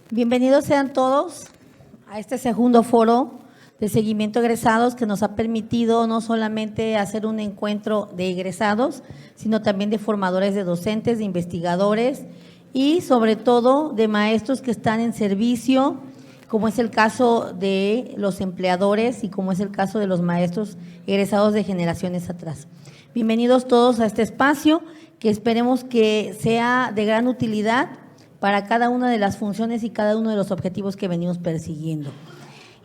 Bienvenidos sean todos a este segundo foro de seguimiento de egresados que nos ha permitido no solamente hacer un encuentro de egresados, sino también de formadores de docentes, de investigadores y sobre todo de maestros que están en servicio, como es el caso de los empleadores y como es el caso de los maestros egresados de generaciones atrás. Bienvenidos todos a este espacio que esperemos que sea de gran utilidad para cada una de las funciones y cada uno de los objetivos que venimos persiguiendo.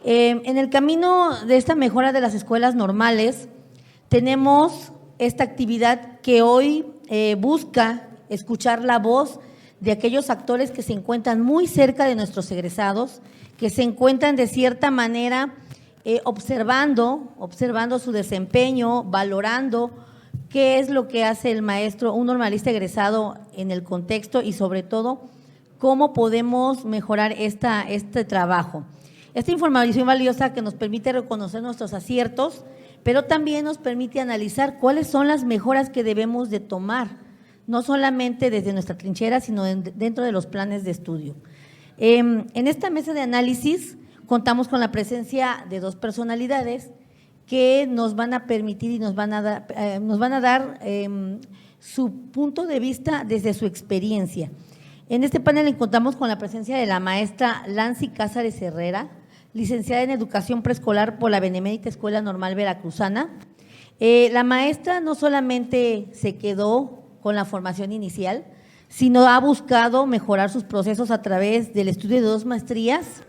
En el camino de esta mejora de las escuelas normales, tenemos esta actividad que hoy busca escuchar la voz de aquellos actores que se encuentran muy cerca de nuestros egresados, que se encuentran de cierta manera observando su desempeño, valorando qué es lo que hace el maestro, un normalista egresado en el contexto y sobre todo cómo podemos mejorar este trabajo. Esta información valiosa que nos permite reconocer nuestros aciertos, pero también nos permite analizar cuáles son las mejoras que debemos de tomar, no solamente desde nuestra trinchera, sino dentro de los planes de estudio. En esta mesa de análisis contamos con la presencia de dos personalidades que nos van a permitir y nos van a dar su punto de vista desde su experiencia. En este panel encontramos con la presencia de la maestra Lancy Cázares Herrera, licenciada en Educación Preescolar por la Benemérita Escuela Normal Veracruzana. La maestra no solamente se quedó con la formación inicial, sino ha buscado mejorar sus procesos a través del estudio de 2 maestrías,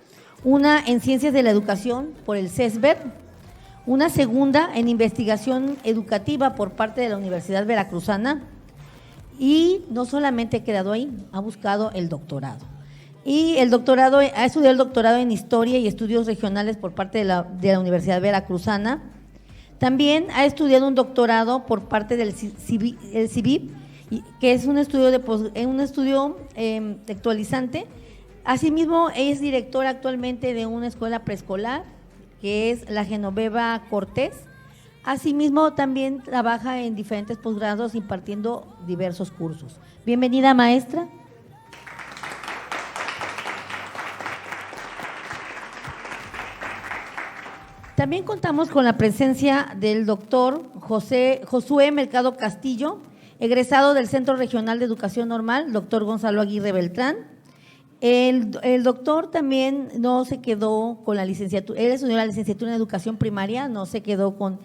una en Ciencias de la Educación por el CESBER, una segunda en Investigación Educativa por parte de la Universidad Veracruzana, y no solamente ha quedado ahí, ha buscado el doctorado. Y el doctorado, ha estudiado el doctorado en Historia y Estudios Regionales por parte de la Universidad Veracruzana. También ha estudiado un doctorado por parte del CIVIP, que es un estudio actualizante. Asimismo, es directora actualmente de una escuela preescolar, que es la Genoveva Cortés. Asimismo, también trabaja en diferentes posgrados impartiendo diversos cursos. Bienvenida, maestra. También contamos con la presencia del doctor Josué Mercado Castillo, egresado del Centro Regional de Educación Normal, doctor Gonzalo Aguirre Beltrán. El doctor también no se quedó con la licenciatura, él estudió la licenciatura en Educación Primaria, no se quedó con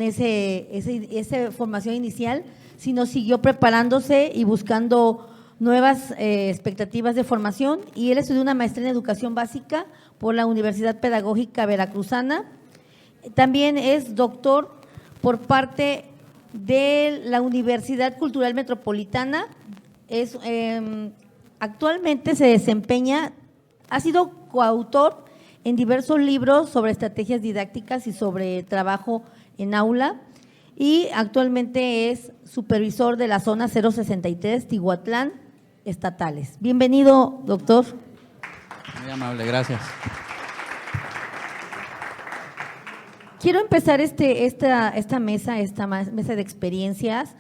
esa formación inicial, sino siguió preparándose y buscando nuevas expectativas de formación, y él estudió una maestría en Educación Básica por la Universidad Pedagógica Veracruzana. También es doctor por parte de la Universidad Cultural Metropolitana. Actualmente se desempeña, ha sido coautor en diversos libros sobre estrategias didácticas y sobre trabajo en aula, y actualmente es supervisor de la zona 063 Tihuatlán estatales. Bienvenido, doctor. Muy amable, gracias. Quiero empezar esta mesa de experiencias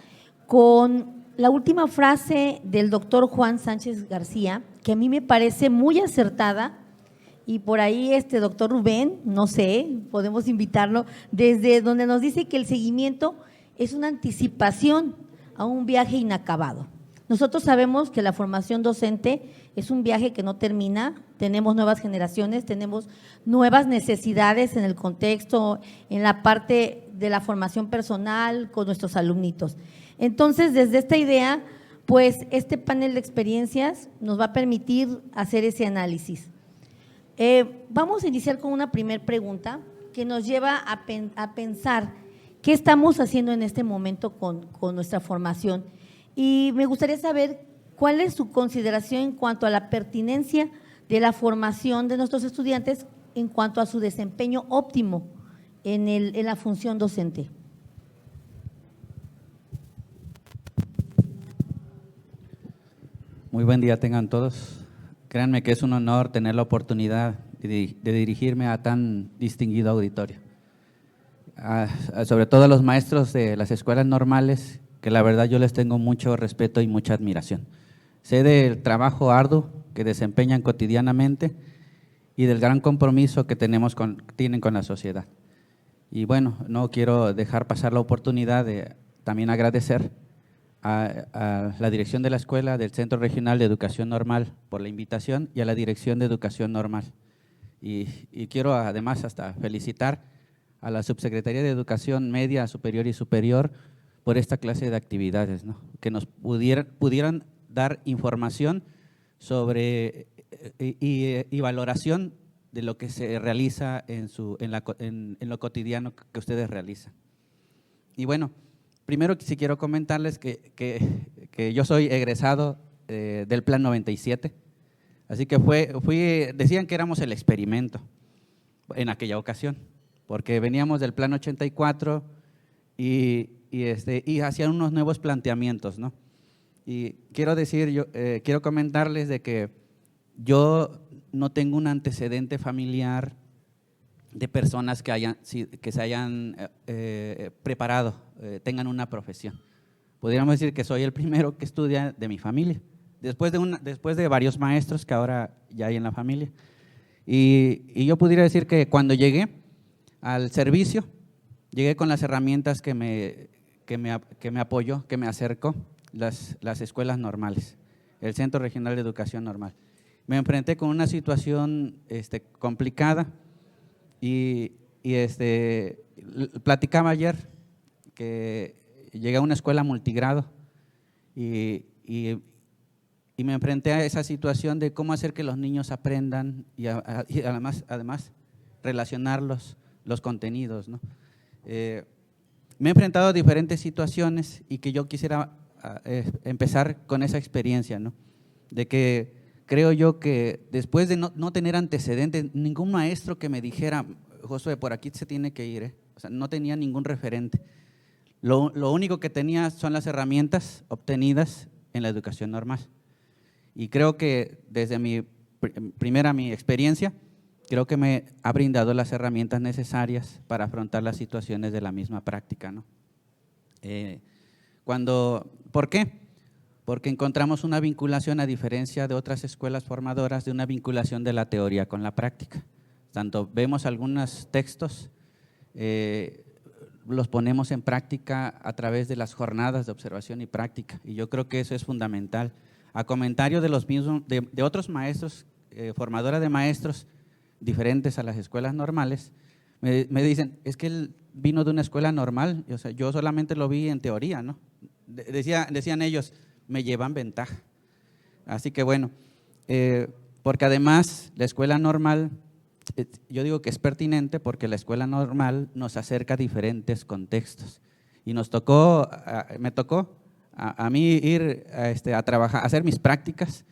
con la última frase del doctor Juan Sánchez García, que a mí me parece muy acertada, y por ahí doctor Rubén, no sé, podemos invitarlo, desde donde nos dice que el seguimiento es una anticipación a un viaje inacabado. Nosotros sabemos que la formación docente es un viaje que no termina, tenemos nuevas generaciones, tenemos nuevas necesidades en el contexto, en la parte de la formación personal con nuestros alumnitos. Entonces, desde esta idea, pues este panel de experiencias nos va a permitir hacer ese análisis. Vamos a iniciar con una primera pregunta que nos lleva a pensar qué estamos haciendo en este momento con nuestra formación. Y me gustaría saber cuál es su consideración en cuanto a la pertinencia de la formación de nuestros estudiantes en cuanto a su desempeño óptimo en la función docente. Muy buen día tengan todos. Créanme que es un honor tener la oportunidad de dirigirme a tan distinguido auditorio. Sobre todo a los maestros de las escuelas normales, que la verdad yo les tengo mucho respeto y mucha admiración. Sé del trabajo arduo que desempeñan cotidianamente y del gran compromiso que tienen con la sociedad. Y bueno, no quiero dejar pasar la oportunidad de también agradecer a la dirección de la escuela del Centro Regional de Educación Normal por la invitación y a la Dirección de Educación Normal. Y quiero además hasta felicitar a la Subsecretaría de Educación Media, Superior y Superior por esta clase de actividades, ¿no? Que nos pudieran dar información sobre y valoración de lo que se realiza en lo cotidiano que ustedes realizan. Y bueno, primero sí quiero comentarles que yo soy egresado del Plan 97, así que decían que éramos el experimento en aquella ocasión, porque veníamos del Plan 84 y hacían unos nuevos planteamientos, ¿no? Y quiero comentarles de que yo no tengo un antecedente familiar de personas que se hayan preparado, tengan una profesión. Podríamos decir que soy el primero que estudia de mi familia, después de varios maestros que ahora ya hay en la familia. Y yo pudiera decir que cuando llegué al servicio, llegué con las herramientas que me apoyó, que me acercó, las escuelas normales, el Centro Regional de Educación Normal. Me enfrenté con una situación complicada y platicaba ayer que llegué a una escuela multigrado y me enfrenté a esa situación de cómo hacer que los niños aprendan y además relacionar los contenidos, ¿no? Me he enfrentado a diferentes situaciones y que yo quisiera empezar con esa experiencia, ¿no? De que creo yo que después de no tener antecedentes, ningún maestro que me dijera, Josué, por aquí se tiene que ir, o sea, no tenía ningún referente. Lo único que tenía son las herramientas obtenidas en la educación normal. Y creo que desde mi experiencia, creo que me ha brindado las herramientas necesarias para afrontar las situaciones de la misma práctica, ¿no? ¿Por qué? Porque encontramos una vinculación, a diferencia de otras escuelas formadoras, de una vinculación de la teoría con la práctica. Tanto vemos algunos textos, los ponemos en práctica a través de las jornadas de observación y práctica, y yo creo que eso es fundamental. A comentario de otros maestros, formadora de maestros diferentes a las escuelas normales, me dicen, es que él vino de una escuela normal, o sea, yo solamente lo vi en teoría, ¿no? Decían ellos, me llevan ventaja. Así que bueno, porque además la escuela normal, yo digo que es pertinente porque la escuela normal nos acerca a diferentes contextos. Y me tocó a mí ir a trabajar, a hacer mis prácticas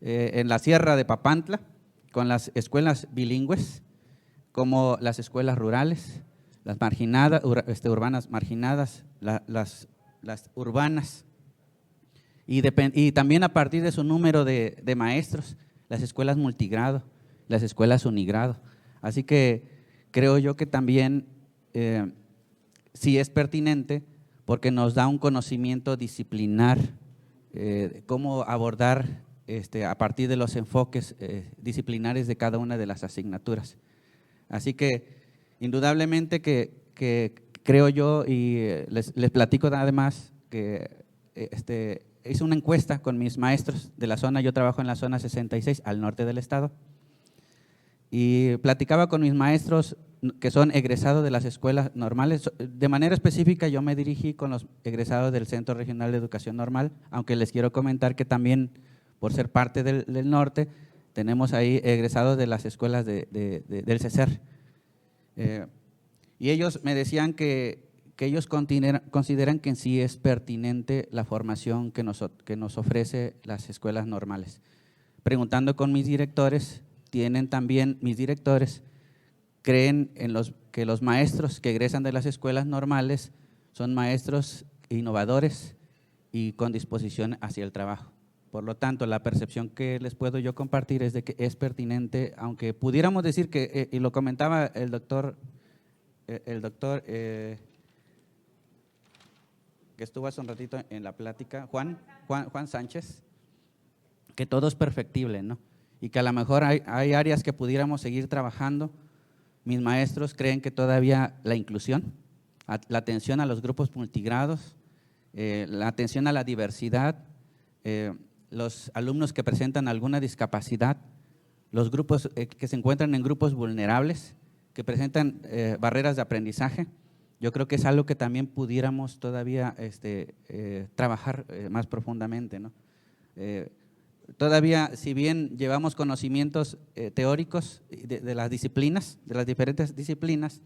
en la Sierra de Papantla, con las escuelas bilingües, como las escuelas rurales, las marginadas, urbanas marginadas, las urbanas. Y también a partir de su número de maestros, las escuelas multigrado, las escuelas unigrado. Así que creo yo que también sí es pertinente porque nos da un conocimiento disciplinar, cómo abordar a partir de los enfoques disciplinares de cada una de las asignaturas. Así que indudablemente que creo yo, y les platico además que hice una encuesta con mis maestros de la zona. Yo trabajo en la zona 66, al norte del estado, y platicaba con mis maestros que son egresados de las escuelas normales. De manera específica yo me dirigí con los egresados del Centro Regional de Educación Normal, aunque les quiero comentar que también, por ser parte del norte, tenemos ahí egresados de las escuelas del CECER. Y ellos me decían que ellos consideran que en sí es pertinente la formación que nos ofrece las escuelas normales. Preguntando con mis directores, mis directores creen que los maestros que egresan de las escuelas normales son maestros innovadores y con disposición hacia el trabajo. Por lo tanto, la percepción que les puedo yo compartir es de que es pertinente, aunque pudiéramos decir que, y lo comentaba el doctor que estuvo hace un ratito en la plática, Juan Sánchez, que todo es perfectible, ¿no? Y que a lo mejor hay áreas que pudiéramos seguir trabajando. Mis maestros creen que todavía la inclusión, la atención a los grupos multigrados, la atención a la diversidad, los alumnos que presentan alguna discapacidad, los grupos que se encuentran en grupos vulnerables, que presentan barreras de aprendizaje. Yo creo que es algo que también pudiéramos todavía trabajar más profundamente, ¿no? Todavía, si bien llevamos conocimientos teóricos de las disciplinas, de las diferentes disciplinas,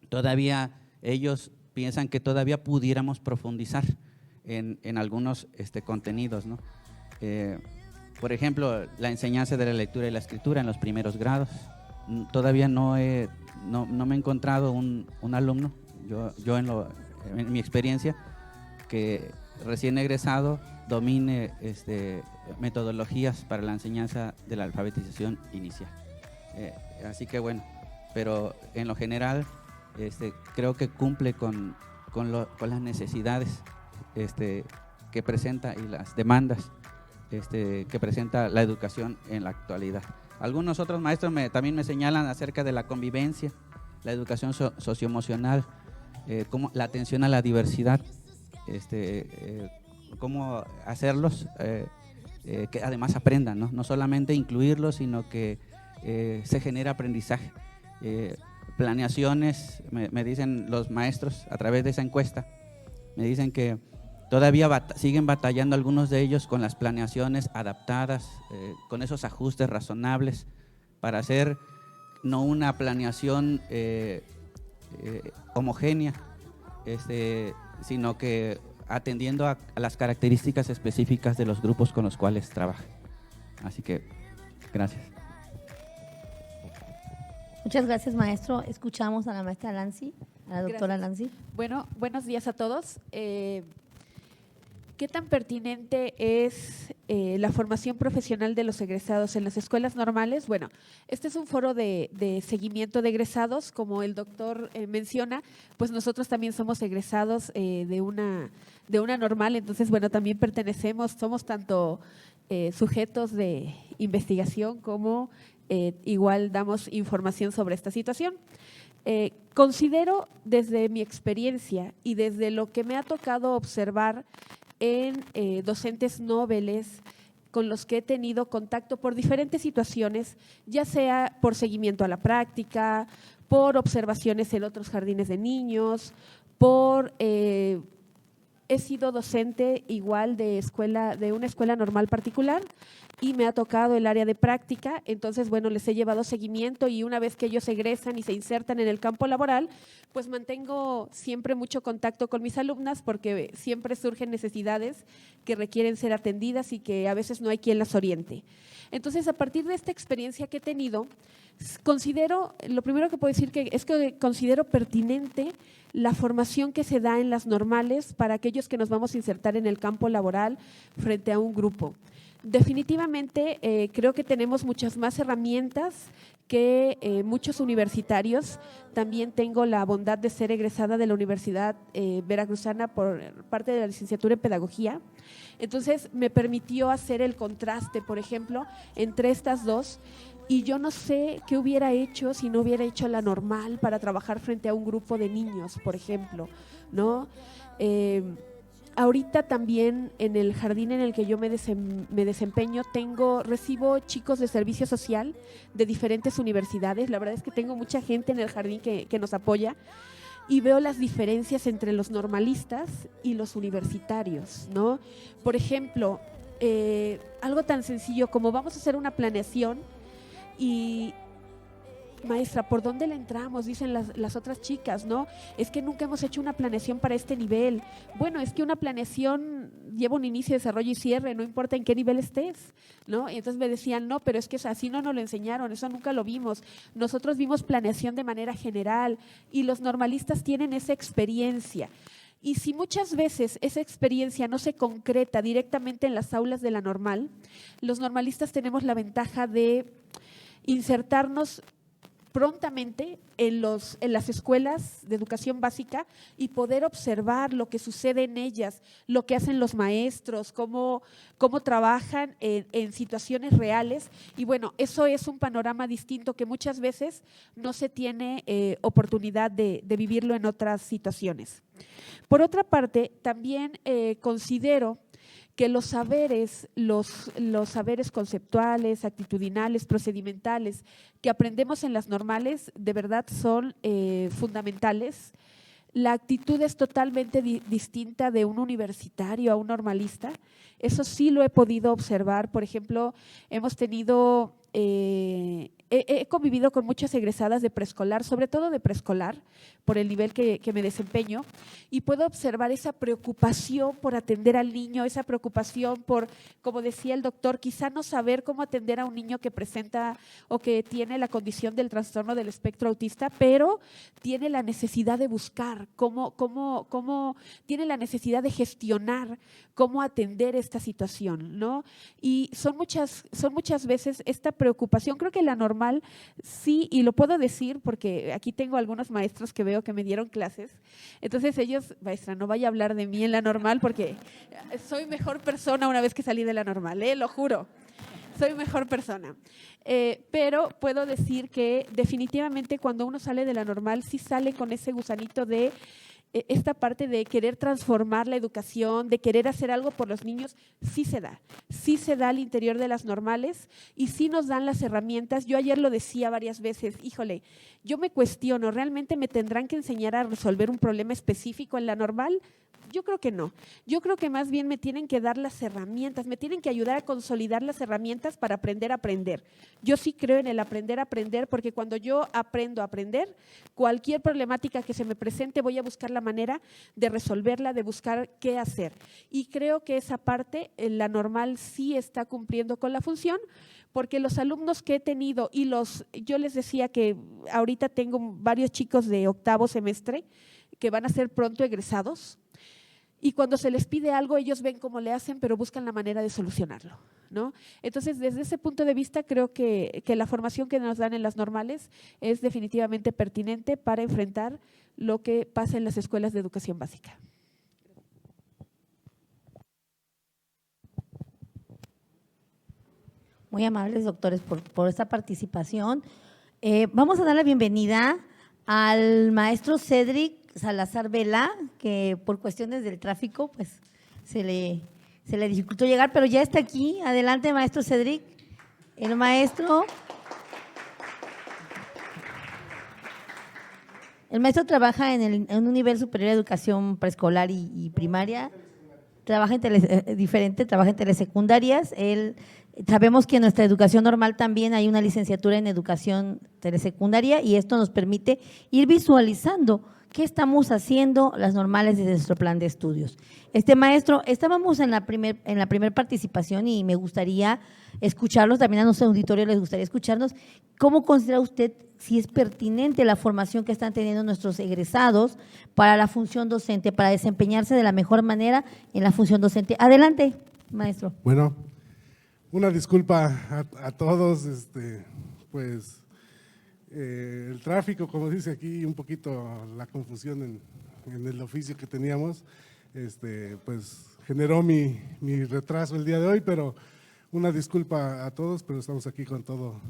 todavía ellos piensan que todavía pudiéramos profundizar en algunos contenidos, ¿no? Por ejemplo, la enseñanza de la lectura y la escritura en los primeros grados. Todavía no me he encontrado un alumno, yo en mi experiencia, que recién egresado domine metodologías para la enseñanza de la alfabetización inicial. Así que bueno, pero en lo general creo que cumple con las necesidades que presenta y las demandas que presenta la educación en la actualidad. Algunos otros maestros también me señalan acerca de la convivencia, la educación socioemocional, como la atención a la diversidad, cómo hacerlos que además aprendan, ¿no? No solamente incluirlos, sino que se genera aprendizaje. Planeaciones, me dicen los maestros a través de esa encuesta, me dicen que todavía siguen batallando algunos de ellos con las planeaciones adaptadas, con esos ajustes razonables para hacer no una planeación homogénea, sino que atendiendo a las características específicas de los grupos con los cuales trabajan. Así que, gracias. Muchas gracias, maestro. Escuchamos a la maestra Lancy, a la doctora Lancy. Bueno, buenos días a todos. ¿Qué tan pertinente es la formación profesional de los egresados en las escuelas normales? Bueno, este es un foro de seguimiento de egresados, como el doctor menciona, pues nosotros también somos egresados de una normal, entonces, bueno, también somos tanto sujetos de investigación como igual damos información sobre esta situación. Considero desde mi experiencia y desde lo que me ha tocado observar en docentes noveles con los que he tenido contacto por diferentes situaciones, ya sea por seguimiento a la práctica, por observaciones en otros jardines de niños, he sido docente igual de una escuela normal particular y me ha tocado el área de práctica, entonces, bueno, les he llevado seguimiento y una vez que ellos egresan y se insertan en el campo laboral, pues mantengo siempre mucho contacto con mis alumnas porque siempre surgen necesidades que requieren ser atendidas y que a veces no hay quien las oriente. Entonces, a partir de esta experiencia que he tenido, lo primero que puedo decir es que considero pertinente la formación que se da en las normales para aquellos que nos vamos a insertar en el campo laboral frente a un grupo. Definitivamente creo que tenemos muchas más herramientas que muchos universitarios. También tengo la bondad de ser egresada de la Universidad Veracruzana por parte de la licenciatura en Pedagogía. Entonces me permitió hacer el contraste, por ejemplo, entre estas dos. Y yo no sé qué hubiera hecho si no hubiera hecho la normal para trabajar frente a un grupo de niños, por ejemplo, ¿no? Ahorita también en el jardín en el que yo me desempeño recibo chicos de servicio social de diferentes universidades. La verdad es que tengo mucha gente en el jardín que nos apoya y veo las diferencias entre los normalistas y los universitarios, ¿no? Por ejemplo, algo tan sencillo como vamos a hacer una planeación y… Maestra, ¿por dónde le entramos? Dicen las otras chicas, ¿no? Es que nunca hemos hecho una planeación para este nivel. Bueno, es que una planeación lleva un inicio, desarrollo y cierre, no importa en qué nivel estés, ¿no? Y entonces me decían, no, pero es que así no nos lo enseñaron, eso nunca lo vimos. Nosotros vimos planeación de manera general y los normalistas tienen esa experiencia. Y si muchas veces esa experiencia no se concreta directamente en las aulas de la normal, los normalistas tenemos la ventaja de insertarnos prontamente en las escuelas de educación básica y poder observar lo que sucede en ellas, lo que hacen los maestros, cómo trabajan en situaciones reales. Y bueno, eso es un panorama distinto que muchas veces no se tiene oportunidad de vivirlo en otras situaciones. Por otra parte, también considero que los saberes conceptuales, actitudinales, procedimentales que aprendemos en las normales de verdad son fundamentales. La actitud es totalmente distinta de un universitario a un normalista. Eso sí lo he podido observar. Por ejemplo, hemos tenido… he convivido con muchas egresadas de preescolar, sobre todo de preescolar, por el nivel que me desempeño, y puedo observar esa preocupación por atender al niño, esa preocupación por, como decía el doctor, quizá no saber cómo atender a un niño que presenta o que tiene la condición del trastorno del espectro autista, pero tiene la necesidad de buscar cómo tiene la necesidad de gestionar cómo atender esta situación, ¿no? Y son muchas veces esta preocupación. Creo que la normal sí, y lo puedo decir porque aquí tengo algunos maestros que veo que me dieron clases. Entonces ellos, maestra, no vaya a hablar de mí en la normal porque soy mejor persona una vez que salí de la normal, lo juro. Soy mejor persona. Pero puedo decir que definitivamente cuando uno sale de la normal sí sale con ese gusanito de esta parte de querer transformar la educación, de querer hacer algo por los niños, sí se da al interior de las normales y sí nos dan las herramientas. Yo ayer lo decía varias veces, híjole, yo me cuestiono, ¿realmente me tendrán que enseñar a resolver un problema específico en la normal? Yo creo que no. Yo creo que más bien me tienen que dar las herramientas, me tienen que ayudar a consolidar las herramientas para aprender a aprender. Yo sí creo en el aprender a aprender porque cuando yo aprendo a aprender, cualquier problemática que se me presente voy a buscar la manera de resolverla, de buscar qué hacer. Y creo que esa parte, la normal, sí está cumpliendo con la función, porque los alumnos que he tenido yo les decía que ahorita tengo varios chicos de octavo semestre que van a ser pronto egresados. Y cuando se les pide algo, ellos ven cómo le hacen, pero buscan la manera de solucionarlo, ¿no? Entonces, desde ese punto de vista, creo que la formación que nos dan en las normales es definitivamente pertinente para enfrentar lo que pasa en las escuelas de educación básica. Muy amables, doctores, por esta participación. Vamos a dar la bienvenida al maestro Cedric Salazar Vela, que por cuestiones del tráfico pues se le dificultó llegar, pero ya está aquí. Adelante, maestro Cedric. El maestro trabaja en un nivel superior de educación preescolar y primaria. Trabaja en telesecundarias. Sabemos que en nuestra educación normal también hay una licenciatura en educación telesecundaria y esto nos permite ir visualizando qué estamos haciendo las normales desde nuestro plan de estudios. Maestro, estábamos en la primer participación y me gustaría escucharlos, también a nuestro auditorio les gustaría escucharnos. ¿Cómo considera usted si es pertinente la formación que están teniendo nuestros egresados para la función docente, para desempeñarse de la mejor manera en la función docente? Adelante, maestro. Bueno, una disculpa a todos, el tráfico, como dice aquí, un poquito la confusión en el oficio que teníamos, pues generó mi retraso el día de hoy, pero una disculpa a todos, pero estamos aquí con todo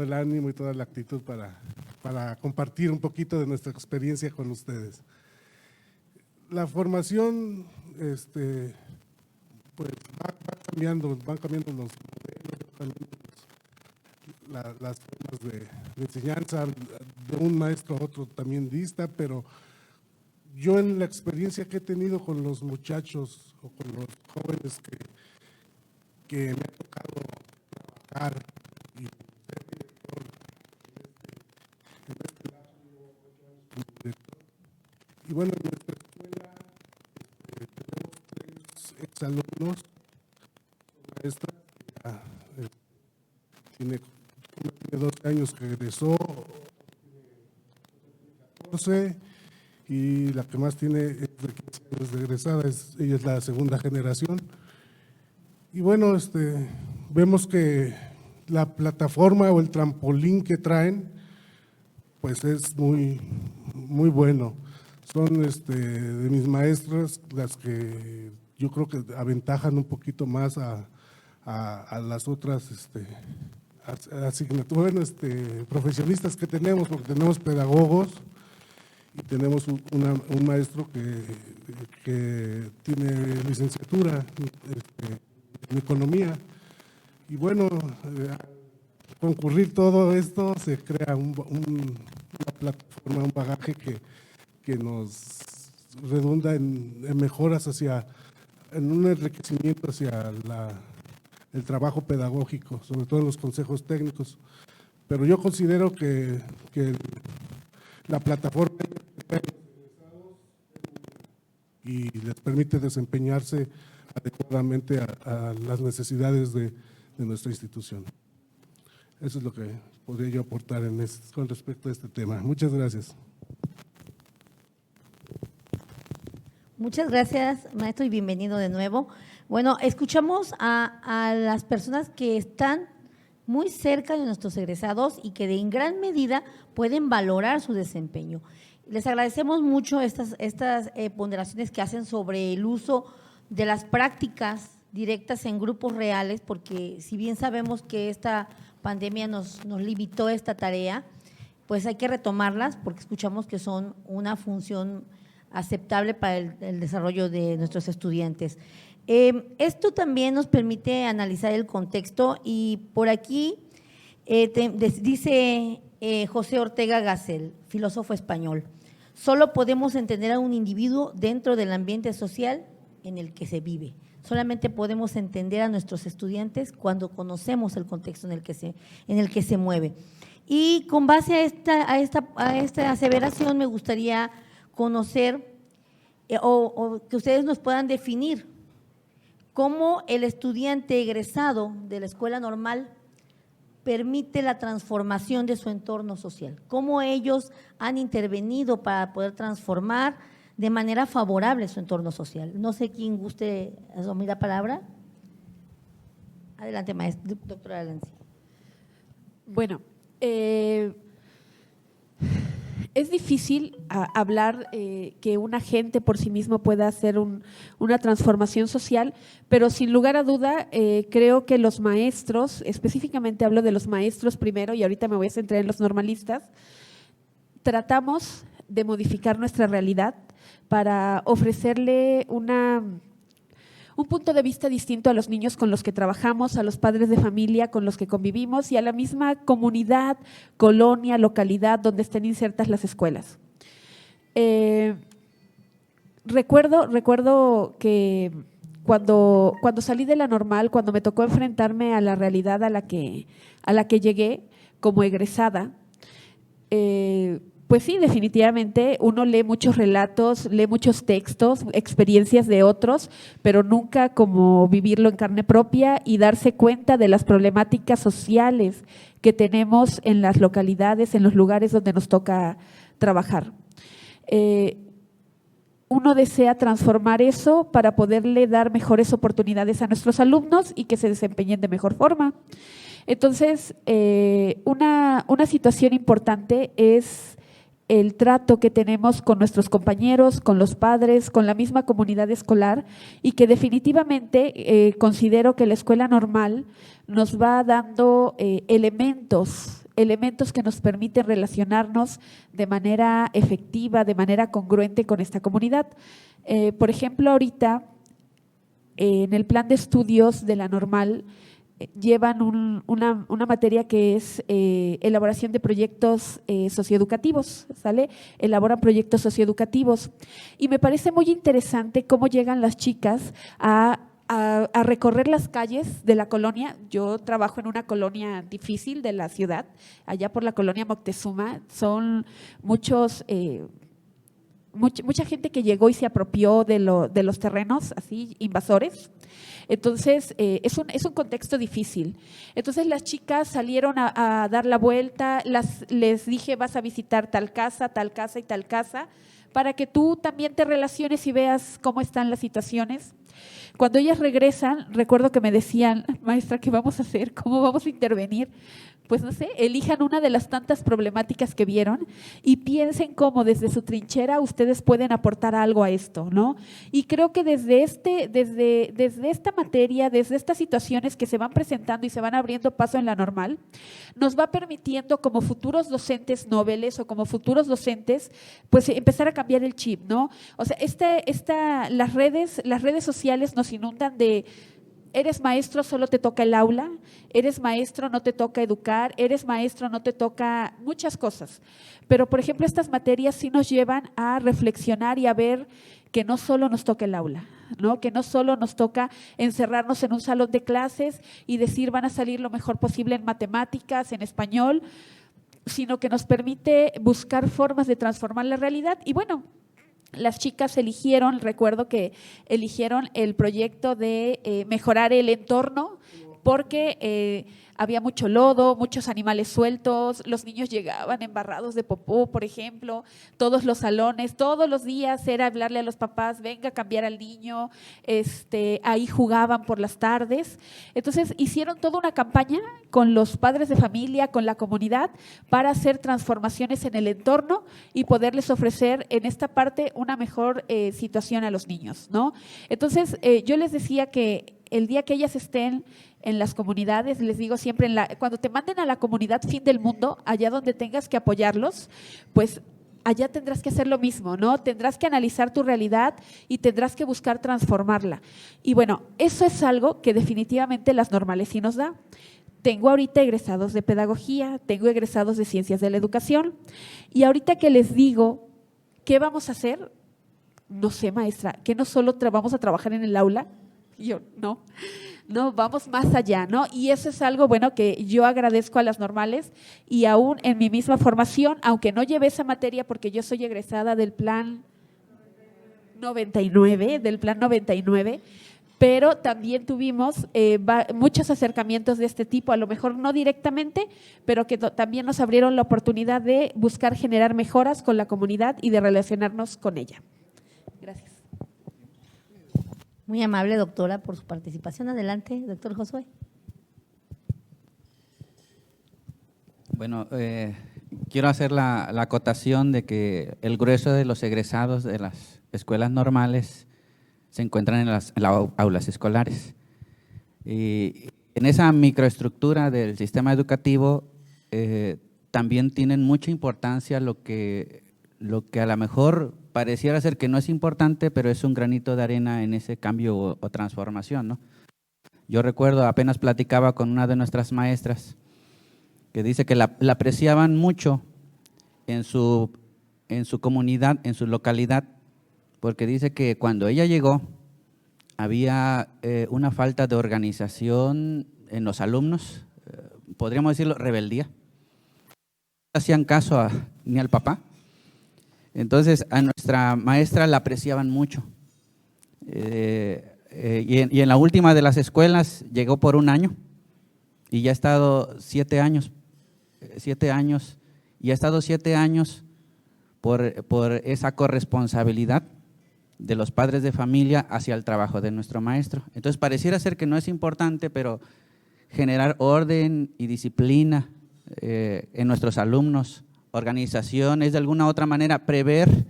el ánimo y toda la actitud para compartir un poquito de nuestra experiencia con ustedes. La formación, pues van cambiando los modelos, las formas de enseñanza, de un maestro a otro también dista, pero yo en la experiencia que he tenido con los muchachos o con los jóvenes que me ha tocado trabajar y ser director y bueno, en nuestra escuela tenemos 3 exalumnos, maestra tiene 12 años que egresó, 14, y la que más tiene es de 15 años de egresada, ella es la segunda generación. Y bueno, vemos que la plataforma o el trampolín que traen pues es muy bueno. Son de mis maestras las que yo creo que aventajan un poquito más a las otras asignaturas, profesionistas que tenemos, porque tenemos pedagogos y tenemos un maestro que tiene licenciatura en economía. Y bueno, concurrir todo esto se crea una plataforma, un bagaje que nos redunda en mejoras en un enriquecimiento hacia el trabajo pedagógico, sobre todo en los consejos técnicos. Pero yo considero que la plataforma y les permite desempeñarse adecuadamente a las necesidades de nuestra institución. Eso es lo que podría yo aportar con respecto a este tema. Muchas gracias. Muchas gracias, maestro, y bienvenido de nuevo. Bueno, escuchamos a las personas que están muy cerca de nuestros egresados y que en gran medida pueden valorar su desempeño. Les agradecemos mucho estas ponderaciones que hacen sobre el uso de las prácticas directas en grupos reales, porque si bien sabemos que esta pandemia nos limitó esta tarea, pues hay que retomarlas porque escuchamos que son una función aceptable para el desarrollo de nuestros estudiantes. Esto también nos permite analizar el contexto y por aquí dice José Ortega Gasset, filósofo español, solo podemos entender a un individuo dentro del ambiente social en el que se vive. Solamente podemos entender a nuestros estudiantes cuando conocemos el contexto en el que se mueve. Y con base a esta aseveración me gustaría conocer o que ustedes nos puedan definir cómo el estudiante egresado de la escuela normal permite la transformación de su entorno social, cómo ellos han intervenido para poder transformar de manera favorable su entorno social. No sé quién guste asumir la palabra. Adelante, maestra, doctora Alanzi. Bueno, es difícil hablar que un agente por sí mismo pueda hacer una transformación social, pero sin lugar a duda creo que los maestros, específicamente hablo de los maestros primero y ahorita me voy a centrar en los normalistas, tratamos de modificar nuestra realidad para ofrecerle un punto de vista distinto a los niños con los que trabajamos, a los padres de familia con los que convivimos y a la misma comunidad, colonia, localidad donde estén insertas las escuelas. Recuerdo que cuando salí de la normal, cuando me tocó enfrentarme a la realidad a la que llegué como egresada, pues sí, definitivamente uno lee muchos relatos, lee muchos textos, experiencias de otros, pero nunca como vivirlo en carne propia y darse cuenta de las problemáticas sociales que tenemos en las localidades, en los lugares donde nos toca trabajar. Uno desea transformar eso para poderle dar mejores oportunidades a nuestros alumnos y que se desempeñen de mejor forma. Entonces, una situación importante es el trato que tenemos con nuestros compañeros, con los padres, con la misma comunidad escolar y que definitivamente considero que la escuela normal nos va dando elementos que nos permiten relacionarnos de manera efectiva, de manera congruente con esta comunidad. Por ejemplo, ahorita en el plan de estudios de la normal llevan una materia que es elaboración de proyectos socioeducativos, ¿sale? Elaboran proyectos socioeducativos y me parece muy interesante cómo llegan las chicas a recorrer las calles de la colonia. Yo trabajo en una colonia difícil de la ciudad, allá por la colonia Moctezuma, son mucha gente que llegó y se apropió de los terrenos, así, invasores. Entonces, es un contexto difícil. Entonces, las chicas salieron a dar la vuelta, les dije, vas a visitar tal casa y tal casa, para que tú también te relaciones y veas cómo están las situaciones. Cuando ellas regresan, recuerdo que me decían, maestra, ¿qué vamos a hacer? ¿Cómo vamos a intervenir? pues no sé, elijan una de las tantas problemáticas que vieron y piensen cómo desde su trinchera ustedes pueden aportar algo a esto, ¿no? Y creo que desde esta materia, desde estas situaciones que se van presentando y se van abriendo paso en la normal, nos va permitiendo como futuros docentes noveles o como futuros docentes, pues empezar a cambiar el chip, ¿no? O sea, las redes sociales nos inundan de eres maestro, solo te toca el aula, eres maestro, no te toca educar, eres maestro, no te toca muchas cosas. Pero, por ejemplo, estas materias sí nos llevan a reflexionar y a ver que no solo nos toca el aula, ¿no? Que no solo nos toca encerrarnos en un salón de clases y decir van a salir lo mejor posible en matemáticas, en español, sino que nos permite buscar formas de transformar la realidad. Y bueno, las chicas recuerdo que eligieron el proyecto de mejorar el entorno porque había mucho lodo, muchos animales sueltos, los niños llegaban embarrados de popó, por ejemplo, todos los salones, todos los días era hablarle a los papás, venga a cambiar al niño, ahí jugaban por las tardes. Entonces hicieron toda una campaña con los padres de familia, con la comunidad, para hacer transformaciones en el entorno y poderles ofrecer en esta parte una mejor situación a los niños, ¿no? Entonces yo les decía que el día que ellas estén en las comunidades, les digo siempre, cuando te manden a la comunidad fin del mundo, allá donde tengas que apoyarlos, pues allá tendrás que hacer lo mismo, ¿no? Tendrás que analizar tu realidad y tendrás que buscar transformarla. Y bueno, eso es algo que definitivamente las normales sí nos da. Tengo ahorita egresados de pedagogía, tengo egresados de ciencias de la educación y ahorita que les digo, ¿qué vamos a hacer? No sé, maestra, que no solo vamos a trabajar en el aula. Y yo, no, vamos más allá, ¿no? Y eso es algo, bueno, que yo agradezco a las normales y aún en mi misma formación, aunque no llevé esa materia porque yo soy egresada del plan 99, pero también tuvimos muchos acercamientos de este tipo, a lo mejor no directamente, pero que también nos abrieron la oportunidad de buscar generar mejoras con la comunidad y de relacionarnos con ella. Gracias. Muy amable, doctora, por su participación. Adelante, doctor Josué. Bueno, quiero hacer la acotación de que el grueso de los egresados de las escuelas normales se encuentran en las aulas escolares. Y en esa microestructura del sistema educativo también tienen mucha importancia lo que a lo mejor pareciera ser que no es importante, pero es un granito de arena en ese cambio o transformación, ¿no? Yo recuerdo, apenas platicaba con una de nuestras maestras que dice que la apreciaban mucho en su comunidad, en su localidad, porque dice que cuando ella llegó había una falta de organización en los alumnos, podríamos decirlo, rebeldía. No hacían caso ni al papá. Entonces, a nuestra maestra la apreciaban mucho. Y en la última de las escuelas llegó por un año y ya ha estado 7 años. Y ha estado 7 años por esa corresponsabilidad de los padres de familia hacia el trabajo de nuestro maestro. Entonces, pareciera ser que no es importante, pero generar orden y disciplina en nuestros alumnos, organización, es de alguna u otra manera prever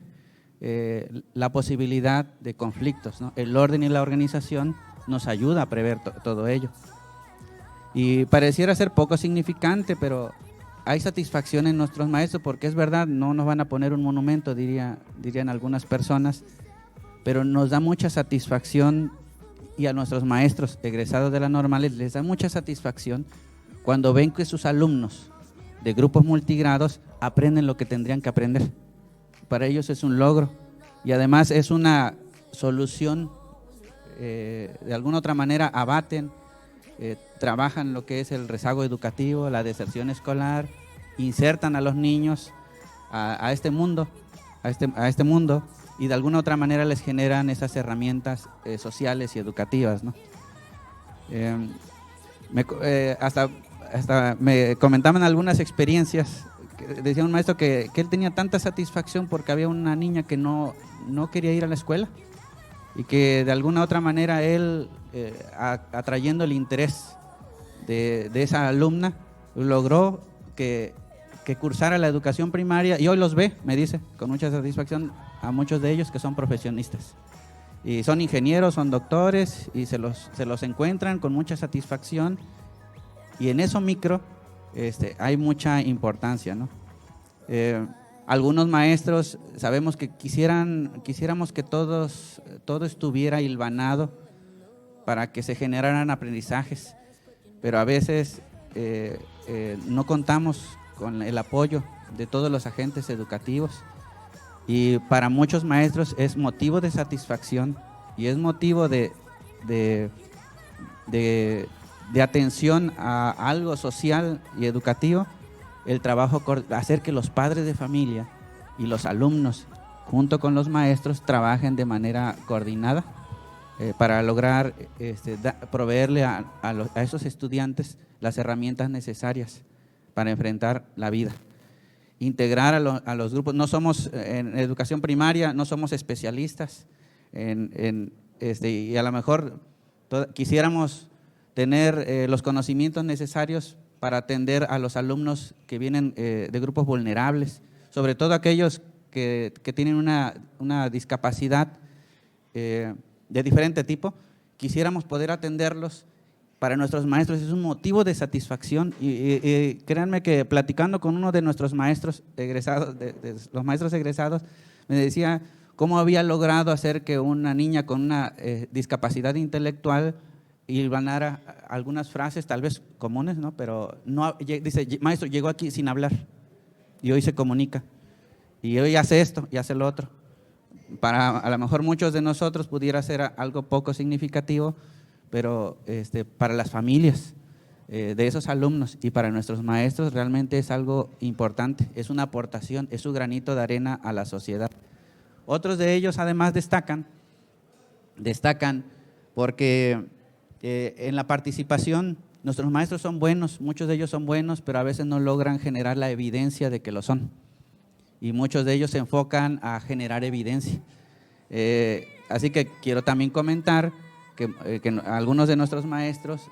la posibilidad de conflictos, ¿no? El orden y la organización nos ayuda a prever todo ello. Y pareciera ser poco significante, pero hay satisfacción en nuestros maestros, porque es verdad, no nos van a poner un monumento, dirían algunas personas, pero nos da mucha satisfacción, y a nuestros maestros egresados de las normales les da mucha satisfacción cuando ven que sus alumnos de grupos multigrados aprenden lo que tendrían que aprender. Para ellos es un logro y además es una solución, de alguna otra manera abaten, trabajan lo que es el rezago educativo, la deserción escolar, insertan a los niños a este mundo, y de alguna otra manera les generan esas herramientas sociales y educativas, ¿no? Hasta me comentaban algunas experiencias. Decía un maestro que él tenía tanta satisfacción porque había una niña que no quería ir a la escuela y que de alguna otra manera él, atrayendo el interés de esa alumna, logró que cursara la educación primaria y hoy los ve, me dice, con mucha satisfacción a muchos de ellos que son profesionistas. Y son ingenieros, son doctores y se los encuentran con mucha satisfacción. Y en eso micro hay mucha importancia, ¿no? Algunos maestros sabemos que quisiéramos que todo estuviera hilvanado para que se generaran aprendizajes, pero a veces no contamos con el apoyo de todos los agentes educativos y para muchos maestros es motivo de satisfacción y es motivo de atención a algo social y educativo, el trabajo, hacer que los padres de familia y los alumnos, junto con los maestros, trabajen de manera coordinada para lograr proveerle a esos estudiantes las herramientas necesarias para enfrentar la vida. Integrar a los grupos, no somos en educación primaria, no somos especialistas y a lo mejor quisiéramos tener los conocimientos necesarios para atender a los alumnos que vienen de grupos vulnerables, sobre todo aquellos que tienen una discapacidad de diferente tipo. Quisiéramos poder atenderlos. Para nuestros maestros es un motivo de satisfacción y créanme que platicando con uno de nuestros maestros egresados, de los maestros egresados, me decía cómo había logrado hacer que una niña con una discapacidad intelectual hilvanara algunas frases tal vez comunes, ¿no? Pero no, dice, maestro, llegó aquí sin hablar y hoy se comunica y hoy hace esto y hace lo otro. Para a lo mejor muchos de nosotros pudiera ser algo poco significativo, pero para las familias de esos alumnos y para nuestros maestros realmente es algo importante, es una aportación, es su granito de arena a la sociedad. Otros de ellos además destacan porque en la participación nuestros maestros son buenos, muchos de ellos son buenos, pero a veces no logran generar la evidencia de que lo son. Y muchos de ellos se enfocan a generar evidencia. Así que quiero también comentar que algunos de nuestros maestros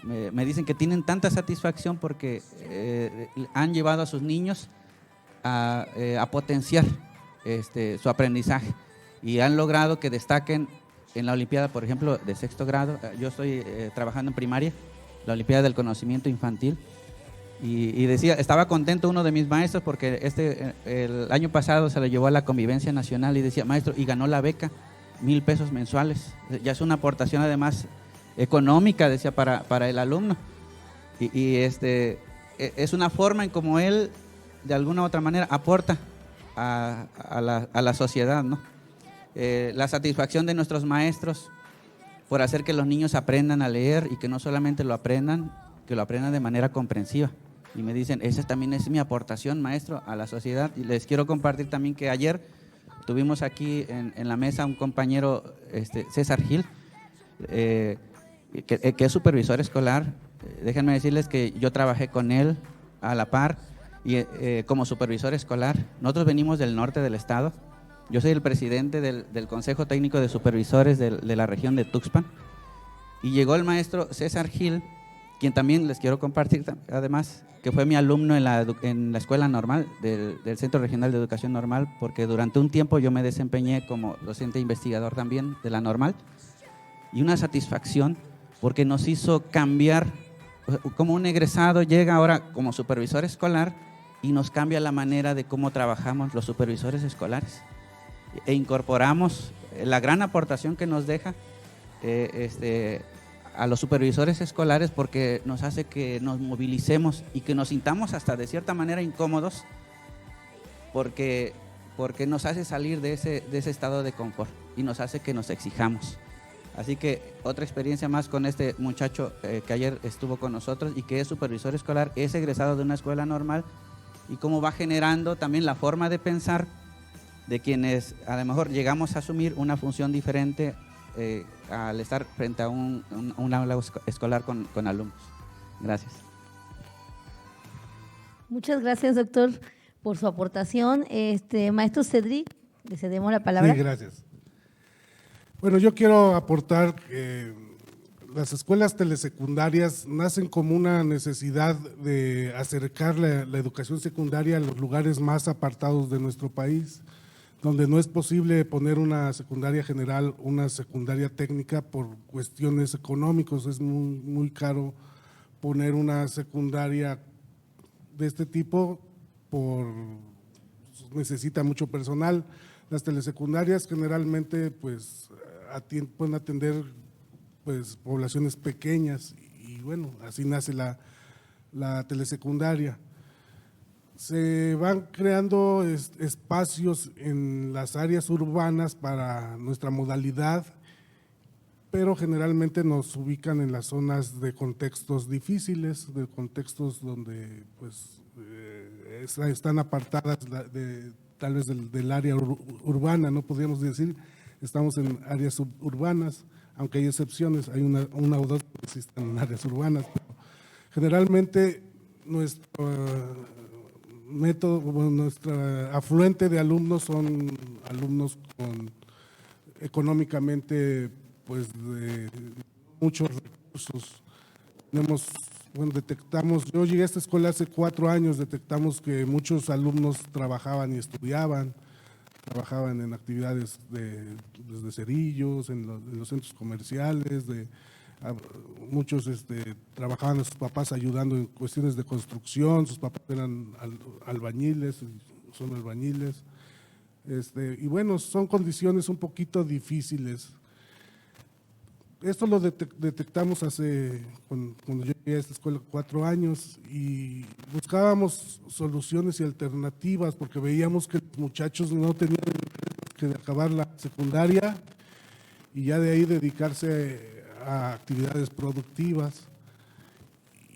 me dicen que tienen tanta satisfacción porque han llevado a sus niños a potenciar su aprendizaje y han logrado que destaquen en la Olimpiada, por ejemplo, de 6º grado. Yo estoy trabajando en primaria, la Olimpiada del Conocimiento Infantil. Y decía, estaba contento uno de mis maestros porque el año pasado se lo llevó a la Convivencia Nacional y decía, maestro, y ganó la beca, 1,000 pesos mensuales. Ya es una aportación además económica, decía, para el alumno. Es una forma en como él, de alguna u otra manera, aporta a la sociedad, ¿no? La satisfacción de nuestros maestros por hacer que los niños aprendan a leer y que no solamente lo aprendan, que lo aprendan de manera comprensiva. Y me dicen, esa también es mi aportación, maestro, a la sociedad. Y les quiero compartir también que ayer tuvimos aquí en la mesa un compañero, César Gil, que es supervisor escolar. Déjenme decirles que yo trabajé con él a la par y como supervisor escolar. Nosotros venimos del norte del estado. Yo soy el presidente del Consejo Técnico de Supervisores de la región de Tuxpan. Y llegó el maestro César Gil, quien también les quiero compartir, además, que fue mi alumno en la escuela normal del Centro Regional de Educación Normal, porque durante un tiempo yo me desempeñé como docente investigador también de la normal, y una satisfacción porque nos hizo cambiar, como un egresado llega ahora como supervisor escolar y nos cambia la manera de cómo trabajamos los supervisores escolares e incorporamos la gran aportación que nos deja a los supervisores escolares, porque nos hace que nos movilicemos y que nos sintamos hasta de cierta manera incómodos, porque nos hace salir de ese estado de confort y nos hace que nos exijamos. Así que otra experiencia más con este muchacho que ayer estuvo con nosotros y que es supervisor escolar, es egresado de una escuela normal, y cómo va generando también la forma de pensar de quienes a lo mejor llegamos a asumir una función diferente al estar frente a un aula escolar con alumnos. Gracias. Muchas gracias, doctor, por su aportación. Maestro Cedric, le cedemos la palabra. Sí, gracias. Bueno, yo quiero aportar las escuelas telesecundarias nacen como una necesidad de acercar la educación secundaria a los lugares más apartados de nuestro país, donde no es posible poner una secundaria general, una secundaria técnica por cuestiones económicas. Es muy caro poner una secundaria de este tipo, necesita mucho personal. Las telesecundarias generalmente pues pueden atender pues poblaciones pequeñas y bueno, así nace la telesecundaria. Se van creando espacios en las áreas urbanas para nuestra modalidad, pero generalmente nos ubican en las zonas de contextos difíciles, de contextos donde pues están apartadas tal vez del área urbana, no podríamos decir, estamos en áreas suburbanas, aunque hay excepciones, hay una o dos que existen en áreas urbanas, pero generalmente nuestro método, nuestra afluente de alumnos son alumnos económicamente pues de muchos recursos. Detectamos, yo llegué a esta escuela hace 4 años, detectamos que muchos alumnos trabajaban y estudiaban, trabajaban en actividades desde cerillos, en los centros comerciales, muchos trabajaban a sus papás ayudando en cuestiones de construcción, sus papás eran albañiles, son albañiles, y bueno, son condiciones un poquito difíciles. Esto lo detectamos cuando yo llegué a esta escuela 4 años y buscábamos soluciones y alternativas porque veíamos que los muchachos no tenían que acabar la secundaria y ya de ahí dedicarse a actividades productivas.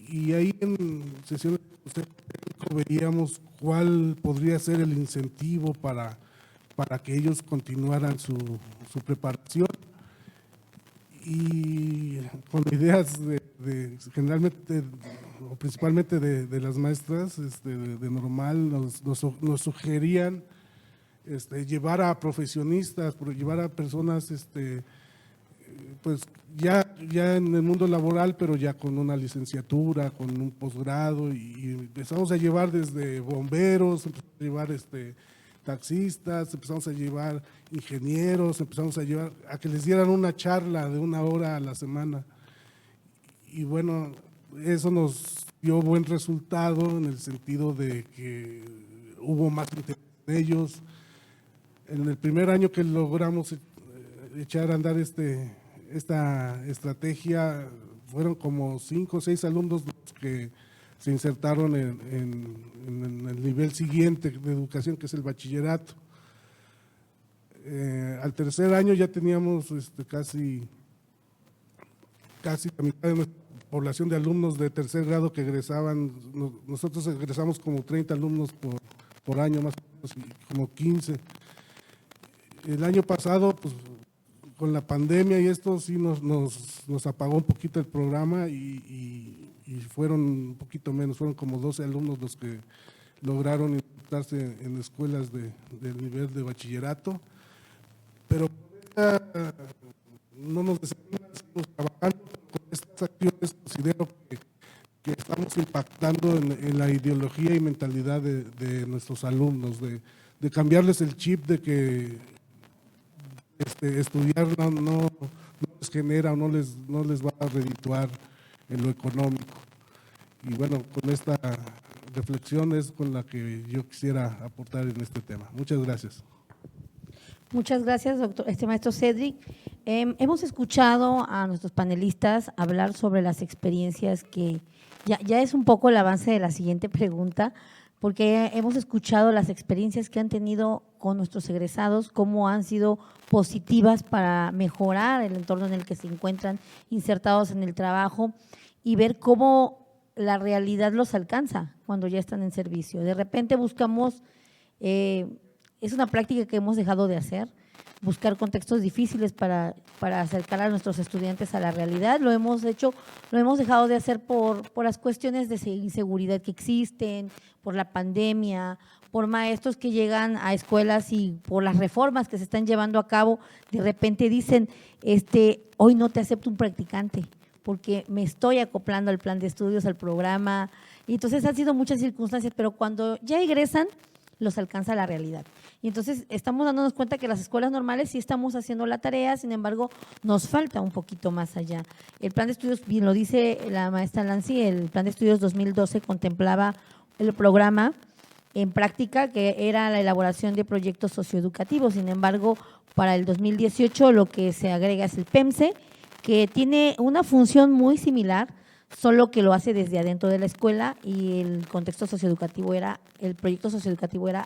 Y ahí en sesiones de consejo técnico veíamos cuál podría ser el incentivo para que ellos continuaran su preparación. Y con ideas generalmente o principalmente de las maestras de normal nos sugerían llevar a profesionistas, llevar a personas pues ya en el mundo laboral, pero ya con una licenciatura, con un posgrado, y empezamos a llevar desde bomberos, empezamos a llevar taxistas, empezamos a llevar ingenieros, empezamos a llevar a que les dieran una charla de 1 hora a la semana. Y bueno, eso nos dio buen resultado en el sentido de que hubo más interés en ellos. En el primer año que logramos echar a andar esta estrategia, fueron como 5 o 6 alumnos los que se insertaron en el nivel siguiente de educación, que es el bachillerato. Al tercer año ya teníamos casi la mitad de nuestra población de alumnos de tercer grado que egresaban. Nosotros egresamos como 30 alumnos por año, más o menos, como 15. El año pasado, pues con la pandemia y esto sí nos apagó un poquito el programa y fueron un poquito menos, fueron como 12 alumnos los que lograron insertarse en escuelas del nivel de bachillerato, pero no nos desanimamos, seguimos trabajando con estas acciones. Considero que estamos impactando en la ideología y mentalidad de nuestros alumnos, de cambiarles el chip de que estudiar no les genera o no les va a redituar en lo económico. Y bueno, con esta reflexión es con la que yo quisiera aportar en este tema. Muchas gracias. Muchas gracias, doctor, maestro Cedric. Hemos escuchado a nuestros panelistas hablar sobre las experiencias que ya es un poco el avance de la siguiente pregunta, porque hemos escuchado las experiencias que han tenido con nuestros egresados, cómo han sido positivas para mejorar el entorno en el que se encuentran insertados en el trabajo y ver cómo la realidad los alcanza cuando ya están en servicio. De repente buscamos, es una práctica que hemos dejado de hacer, buscar contextos difíciles para acercar a nuestros estudiantes a la realidad. Lo hemos dejado de hacer por las cuestiones de inseguridad que existen, por la pandemia, por maestros que llegan a escuelas y por las reformas que se están llevando a cabo, de repente dicen, hoy no te acepto un practicante, porque me estoy acoplando al plan de estudios, al programa. Y entonces han sido muchas circunstancias, pero cuando ya egresan, los alcanza la realidad. Y entonces estamos dándonos cuenta que las escuelas normales sí estamos haciendo la tarea, sin embargo, nos falta un poquito más allá. El plan de estudios, bien lo dice la maestra Lancy, el plan de estudios 2012 contemplaba el programa en práctica, que era la elaboración de proyectos socioeducativos. Sin embargo, para el 2018 lo que se agrega es el PEMSE, que tiene una función muy similar, solo que lo hace desde adentro de la escuela, y el contexto socioeducativo era, el proyecto socioeducativo era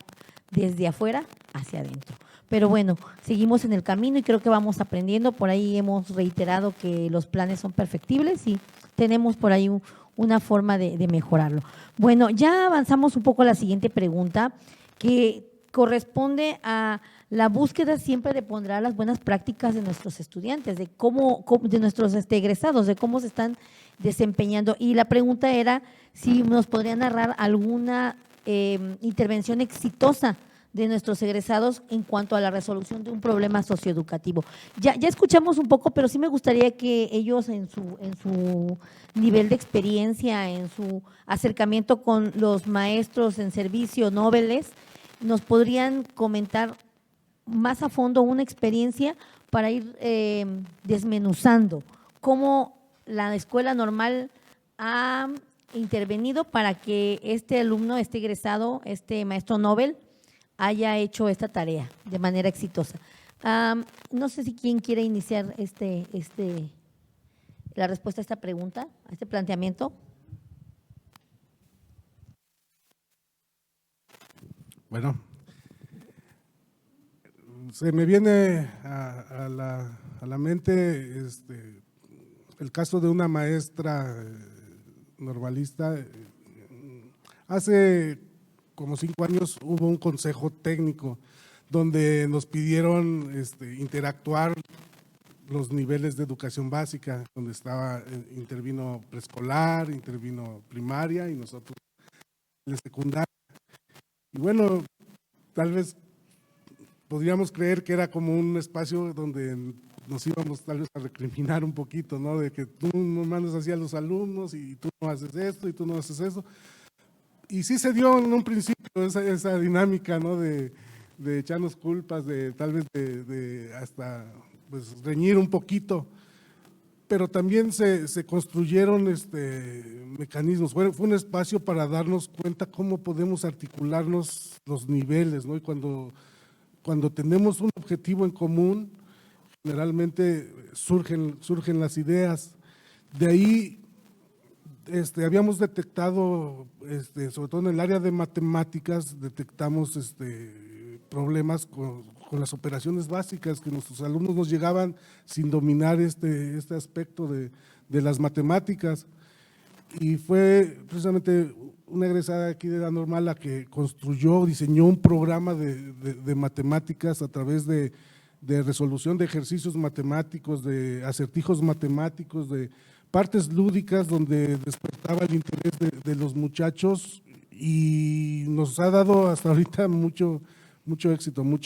desde afuera hacia adentro. Pero bueno, seguimos en el camino y creo que vamos aprendiendo. Por ahí hemos reiterado que los planes son perfectibles y tenemos por ahí una forma de mejorarlo. Bueno, ya avanzamos un poco a la siguiente pregunta, que corresponde a la búsqueda siempre de ponderar las buenas prácticas de nuestros estudiantes, de de nuestros egresados, de cómo se están desempeñando. Y la pregunta era si nos podrían narrar alguna intervención exitosa de nuestros egresados en cuanto a la resolución de un problema socioeducativo. Ya escuchamos un poco, pero sí me gustaría que ellos en su nivel de experiencia, en su acercamiento con los maestros en servicio nobles, nos podrían comentar más a fondo una experiencia para ir desmenuzando cómo la escuela normal ha intervenido para que este alumno, este egresado, este maestro Nobel haya hecho esta tarea de manera exitosa. No sé si quién quiere iniciar la respuesta a esta pregunta, a este planteamiento. Bueno, se me viene a la mente el caso de una maestra normalista. Hace como 5 años hubo un consejo técnico donde nos pidieron interactuar los niveles de educación básica, donde intervino preescolar, intervino primaria y nosotros en secundaria. Y bueno, tal vez podríamos creer que era como un espacio donde nos íbamos tal vez a recriminar un poquito, ¿no? De que tú no mandas así a los alumnos y tú no haces esto y tú no haces eso. Y sí se dio en un principio esa dinámica, ¿no? De echarnos culpas, de tal vez de hasta pues reñir un poquito, pero también se construyeron mecanismos. Fue un espacio para darnos cuenta cómo podemos articularnos los niveles, ¿no? Y cuando tenemos un objetivo en común, generalmente surgen las ideas. De ahí habíamos detectado, sobre todo en el área de matemáticas, detectamos problemas con las operaciones básicas, que nuestros alumnos nos llegaban sin dominar este aspecto de las matemáticas. Y fue precisamente una egresada aquí de la normal la que diseñó un programa de matemáticas a través de resolución de ejercicios matemáticos, de acertijos matemáticos, de partes lúdicas donde despertaba el interés de los muchachos, y nos ha dado hasta ahorita mucho éxito, hemos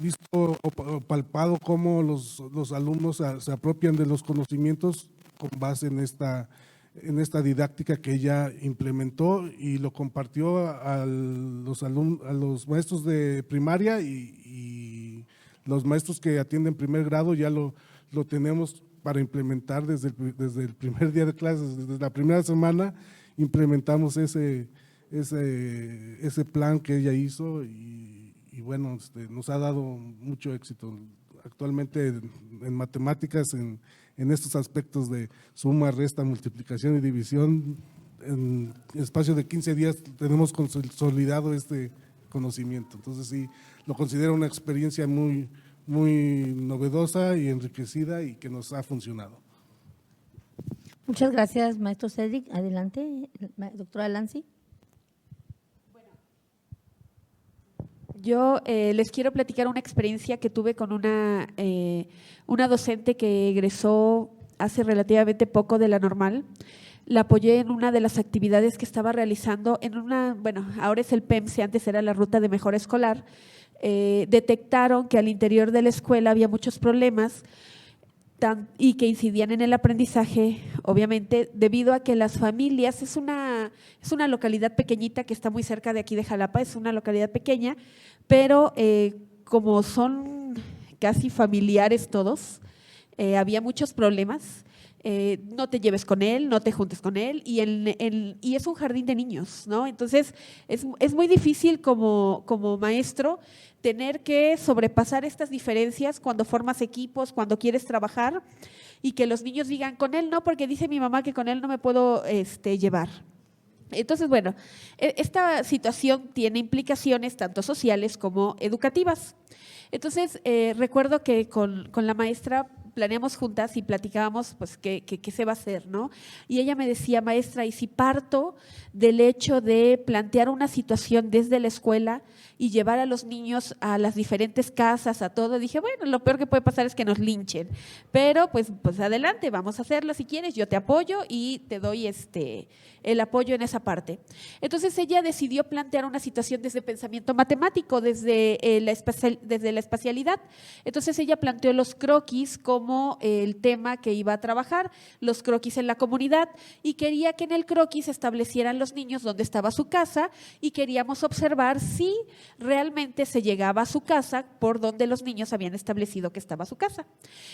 visto o palpado cómo los alumnos se apropian de los conocimientos con base en esta didáctica que ella implementó y lo compartió a los maestros de primaria, y los maestros que atienden primer grado ya lo tenemos para implementar desde el primer día de clases, desde la primera semana implementamos ese plan que ella hizo, y bueno, nos ha dado mucho éxito. Actualmente en matemáticas, en estos aspectos de suma, resta, multiplicación y división, en espacio de 15 días tenemos consolidado este conocimiento. Entonces sí, lo considero una experiencia muy novedosa y enriquecida, y que nos ha funcionado. Muchas gracias, maestro Cedric. Adelante, doctora Lancy. Yo les quiero platicar una experiencia que tuve con una docente que egresó hace relativamente poco de la normal. La apoyé en una de las actividades que estaba realizando ahora es el PEMSE, antes era la Ruta de Mejora Escolar. Detectaron que al interior de la escuela había muchos problemas y que incidían en el aprendizaje, obviamente, debido a que las familias, es una localidad pequeñita que está muy cerca de aquí de Jalapa, es una localidad pequeña, pero como son casi familiares todos, había muchos problemas. No te lleves con él, no te juntes con él, y es un jardín de niños, ¿no? Entonces, es muy difícil como maestro tener que sobrepasar estas diferencias cuando formas equipos, cuando quieres trabajar, y que los niños digan, con él no, porque dice mi mamá que con él no me puedo llevar. Entonces, bueno, esta situación tiene implicaciones tanto sociales como educativas. Entonces, recuerdo que con la maestra planeamos juntas y platicábamos pues qué se va a hacer, ¿no? Y ella me decía, maestra, ¿y si parto del hecho de plantear una situación desde la escuela y llevar a los niños a las diferentes casas, a todo? Dije, bueno, lo peor que puede pasar es que nos linchen, pero pues adelante, vamos a hacerlo si quieres, yo te apoyo y te doy el apoyo en esa parte. Entonces ella decidió plantear una situación desde pensamiento matemático, desde la espacialidad. Entonces ella planteó los croquis como el tema que iba a trabajar, los croquis en la comunidad, y quería que en el croquis establecieran los niños dónde estaba su casa, y queríamos observar si realmente se llegaba a su casa por donde los niños habían establecido que estaba su casa.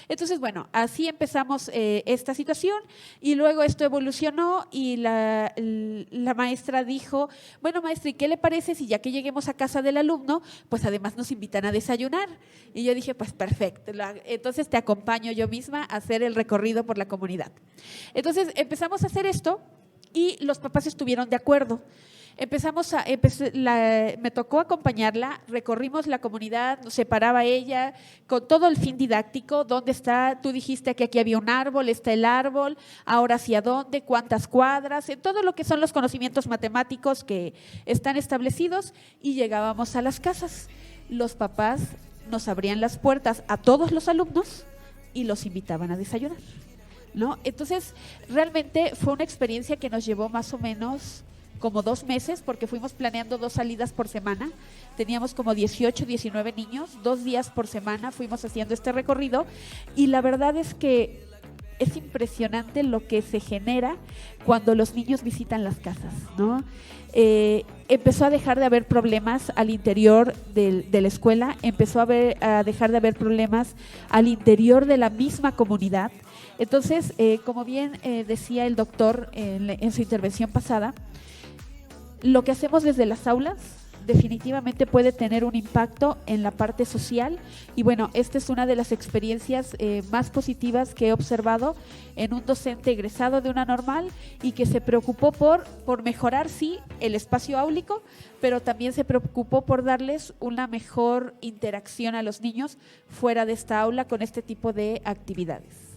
Entonces, bueno, así empezamos esta situación, y luego esto evolucionó y la maestra dijo, bueno, maestra, ¿y qué le parece si ya que lleguemos a casa del alumno, pues además nos invitan a desayunar? Y yo dije, pues perfecto, entonces te acompaño yo misma a hacer el recorrido por la comunidad. Entonces empezamos a hacer esto y los papás estuvieron de acuerdo. Me tocó acompañarla, recorrimos la comunidad, nos separaba ella con todo el fin didáctico, dónde está, tú dijiste que aquí había un árbol, está el árbol, ahora hacia dónde, cuántas cuadras, en todo lo que son los conocimientos matemáticos que están establecidos, y llegábamos a las casas. Los papás nos abrían las puertas a todos los alumnos y los invitaban a desayunar, ¿no? Entonces, realmente fue una experiencia que nos llevó más o menos como 2 meses, porque fuimos planeando 2 salidas por semana. Teníamos como 18, 19 niños, 2 días por semana fuimos haciendo este recorrido, y la verdad es que es impresionante lo que se genera cuando los niños visitan las casas, ¿no? Empezó a dejar de haber problemas al interior de la escuela, empezó a dejar de haber problemas al interior de la misma comunidad. Entonces, como bien decía el doctor en su intervención pasada, lo que hacemos desde las aulas definitivamente puede tener un impacto en la parte social, y bueno, esta es una de las experiencias más positivas que he observado en un docente egresado de una normal, y que se preocupó por mejorar, sí, el espacio áulico, pero también se preocupó por darles una mejor interacción a los niños fuera de esta aula con este tipo de actividades.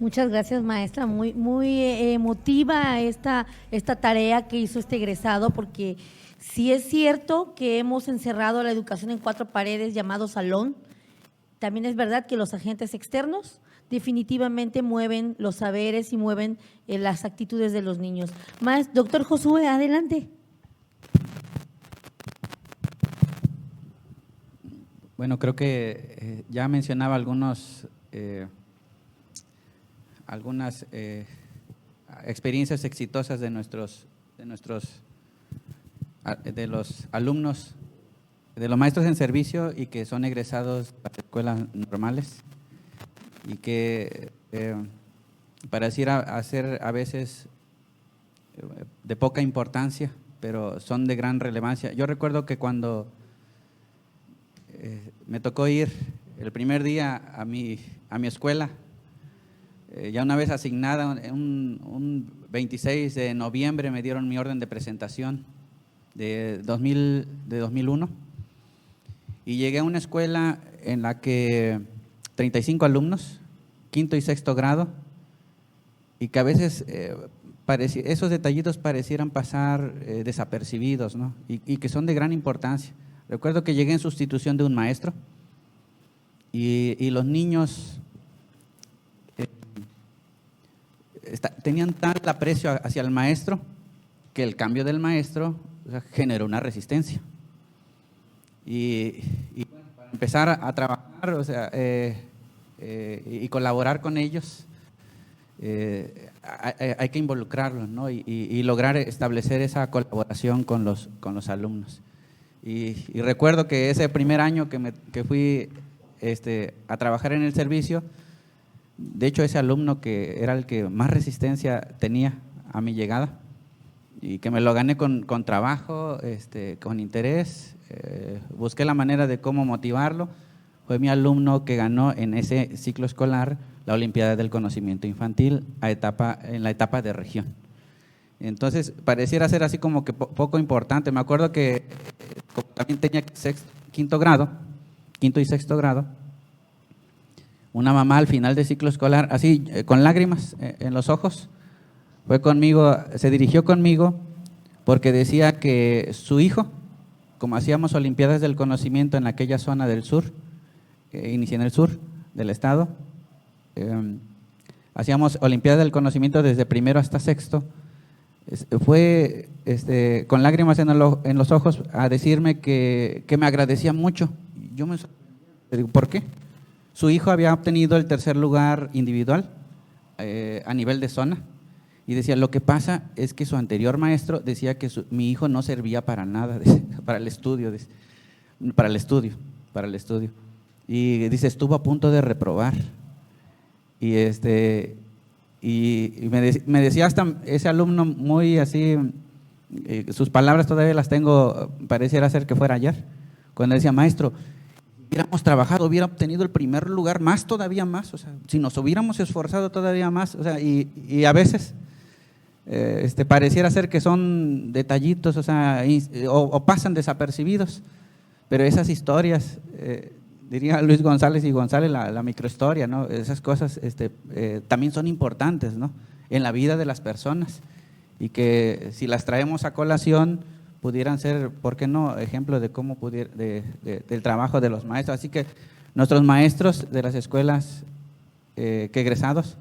Muchas gracias, maestra. Muy emotiva esta tarea que hizo este egresado, porque sí es cierto que hemos encerrado la educación en 4 paredes llamado salón. También es verdad que los agentes externos definitivamente mueven los saberes y mueven las actitudes de los niños. Doctor Josué, adelante. Bueno, creo que ya mencionaba algunas experiencias exitosas de los alumnos, de los maestros en servicio y que son egresados de las escuelas normales, y que pareciera ser a veces de poca importancia, pero son de gran relevancia. Yo recuerdo que cuando me tocó ir el primer día a mi escuela, ya una vez asignada, un 26 de noviembre me dieron mi orden de presentación de 2001, y llegué a una escuela en la que 35 alumnos, 5º y 6º grado, y que a veces esos detallitos parecieran pasar desapercibidos, ¿no? Y que son de gran importancia. Recuerdo que llegué en sustitución de un maestro, y los niños tenían tal aprecio hacia el maestro que el cambio del maestro, o sea, generó una resistencia. Y bueno, para empezar a trabajar, o sea, y colaborar con ellos, hay que involucrarlos, ¿no? Y lograr establecer esa colaboración con los alumnos. Y recuerdo que ese primer año que fui a trabajar en el servicio, de hecho ese alumno que era el que más resistencia tenía a mi llegada y que me lo gané con trabajo, con interés, busqué la manera de cómo motivarlo, fue mi alumno que ganó en ese ciclo escolar la Olimpiada del Conocimiento Infantil en la etapa de región. Entonces, pareciera ser así como que poco importante. Me acuerdo que como también tenía quinto y sexto grado, una mamá al final del ciclo escolar, así con lágrimas en los ojos, se dirigió conmigo porque decía que su hijo, como hacíamos Olimpiadas del Conocimiento en aquella zona del sur, inicié en el sur del estado, hacíamos Olimpiadas del Conocimiento desde primero hasta sexto, fue con lágrimas en los ojos a decirme que me agradecía mucho. Yo me digo, ¿por qué? Su hijo había obtenido el tercer lugar individual a nivel de zona y decía, lo que pasa es que su anterior maestro decía que mi hijo no servía para nada, para el estudio. Y dice, estuvo a punto de reprobar. Y me decía hasta ese alumno muy así, sus palabras todavía las tengo, pareciera ser que fuera ayer, cuando decía, maestro, hubiéramos trabajado, hubiera obtenido el primer lugar todavía más, o sea, si nos hubiéramos esforzado todavía más, o sea, y a veces pareciera ser que son detallitos, o sea, o pasan desapercibidos, pero esas historias, diría Luis González y González, la microhistoria, ¿no? Esas cosas también son importantes, ¿no? En la vida de las personas y que si las traemos a colación pudieran ser, ¿por qué no?, ejemplo de cómo del trabajo de los maestros. Así que nuestros maestros de las escuelas que egresados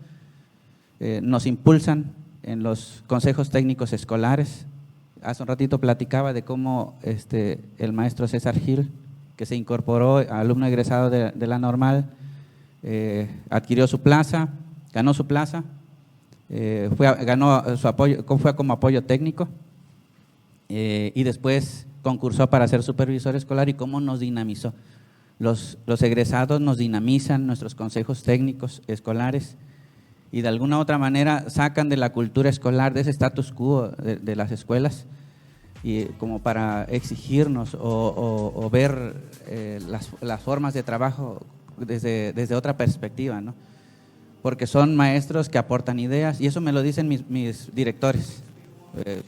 nos impulsan en los consejos técnicos escolares. Hace un ratito platicaba de cómo el maestro César Gil, que se incorporó, alumno egresado de la normal, adquirió su plaza, ganó su plaza, ganó su apoyo, fue como apoyo técnico y después concursó para ser supervisor escolar y cómo nos dinamizó. Los egresados nos dinamizan, nuestros consejos técnicos escolares y de alguna otra manera sacan de la cultura escolar, de ese status quo de las escuelas, y como para exigirnos o ver las formas de trabajo desde otra perspectiva, ¿no? Porque son maestros que aportan ideas y eso me lo dicen mis directores.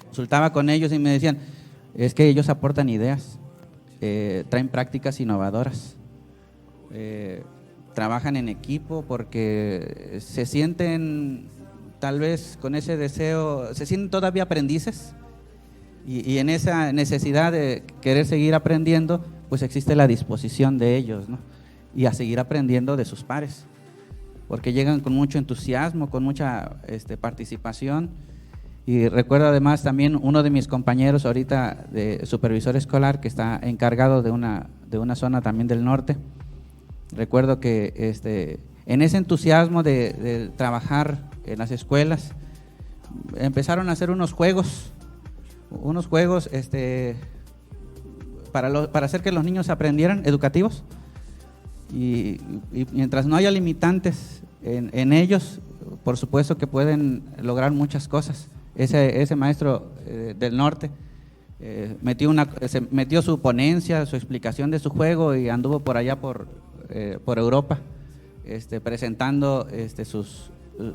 Consultaba con ellos y me decían, es que ellos aportan ideas, traen prácticas innovadoras, trabajan en equipo porque se sienten tal vez con ese deseo, se sienten todavía aprendices. Y en esa necesidad de querer seguir aprendiendo, pues existe la disposición de ellos, ¿no? Y a seguir aprendiendo de sus pares, porque llegan con mucho entusiasmo, con mucha participación. Y recuerdo además también uno de mis compañeros ahorita de supervisor escolar que está encargado de una zona también del norte. Recuerdo que en ese entusiasmo de trabajar en las escuelas, empezaron a hacer unos juegos para hacer que los niños aprendieran, educativos, y mientras no haya limitantes en ellos, por supuesto que pueden lograr muchas cosas. Ese maestro del norte metió su ponencia, su explicación de su juego y anduvo por allá por Europa presentando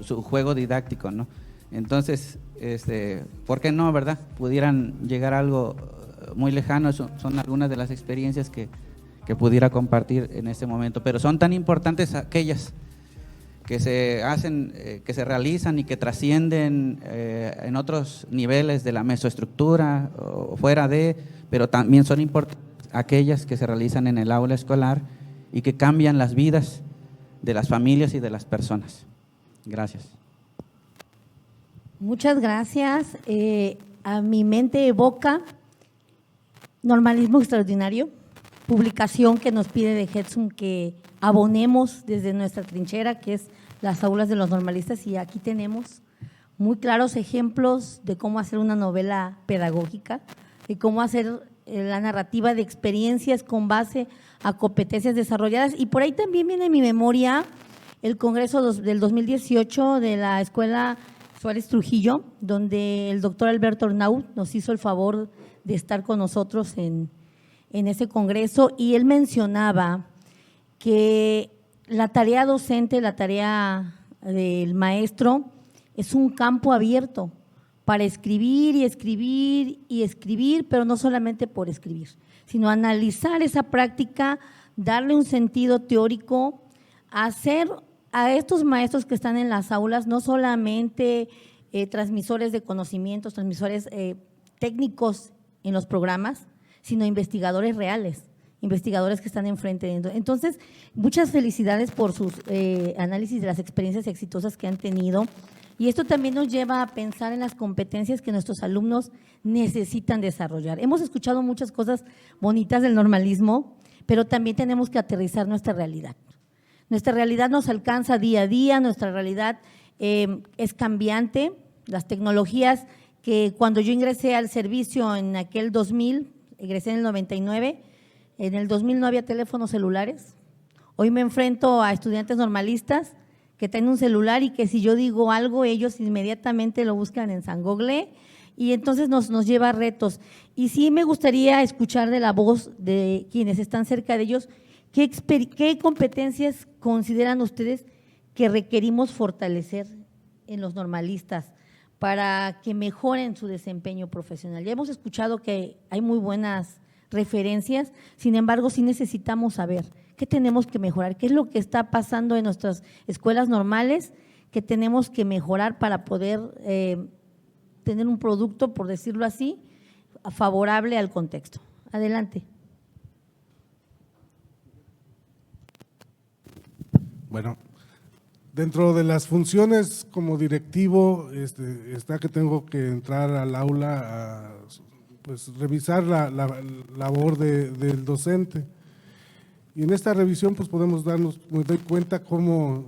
su juego didáctico, ¿no? Entonces, ¿por qué no, verdad? Pudieran llegar a algo muy lejano. Son algunas de las experiencias que pudiera compartir en este momento, pero son tan importantes aquellas que se hacen, que se realizan y que trascienden en otros niveles de la mesoestructura o fuera pero también son importantes aquellas que se realizan en el aula escolar y que cambian las vidas de las familias y de las personas. Gracias. Muchas gracias. A mi mente evoca normalismo extraordinario, publicación que nos pide de Hetsum que abonemos desde nuestra trinchera, que es las aulas de los normalistas, y aquí tenemos muy claros ejemplos de cómo hacer una novela pedagógica, de cómo hacer la narrativa de experiencias con base a competencias desarrolladas. Y por ahí también viene en mi memoria el congreso del 2018 de la Escuela Suárez Trujillo, donde el doctor Alberto Arnaud nos hizo el favor de estar con nosotros en ese congreso, y él mencionaba que la tarea docente, la tarea del maestro, es un campo abierto para escribir y escribir y escribir, pero no solamente por escribir, sino analizar esa práctica, darle un sentido teórico, hacer a estos maestros que están en las aulas no solamente transmisores de conocimientos, transmisores técnicos en los programas, sino investigadores reales, investigadores que están enfrente. Entonces, muchas felicidades por sus análisis de las experiencias exitosas que han tenido. Y esto también nos lleva a pensar en las competencias que nuestros alumnos necesitan desarrollar. Hemos escuchado muchas cosas bonitas del normalismo, pero también tenemos que aterrizar nuestra realidad. Nuestra realidad nos alcanza día a día, nuestra realidad es cambiante. Las tecnologías que cuando yo ingresé al servicio en aquel 2000, ingresé en el 99, en el 2000 no había teléfonos celulares. Hoy me enfrento a estudiantes normalistas que tienen un celular y que si yo digo algo, ellos inmediatamente lo buscan en San Google, y entonces nos lleva a retos. Y sí me gustaría escuchar de la voz de quienes están cerca de ellos, ¿qué competencias consideran ustedes que requerimos fortalecer en los normalistas para que mejoren su desempeño profesional? Ya hemos escuchado que hay muy buenas referencias, sin embargo, sí necesitamos saber qué tenemos que mejorar, qué es lo que está pasando en nuestras escuelas normales, que tenemos que mejorar para poder tener un producto, por decirlo así, favorable al contexto. Adelante. Bueno, dentro de las funciones como directivo está que tengo que entrar al aula a pues, revisar la labor del docente. Y en esta revisión pues podemos me doy cuenta cómo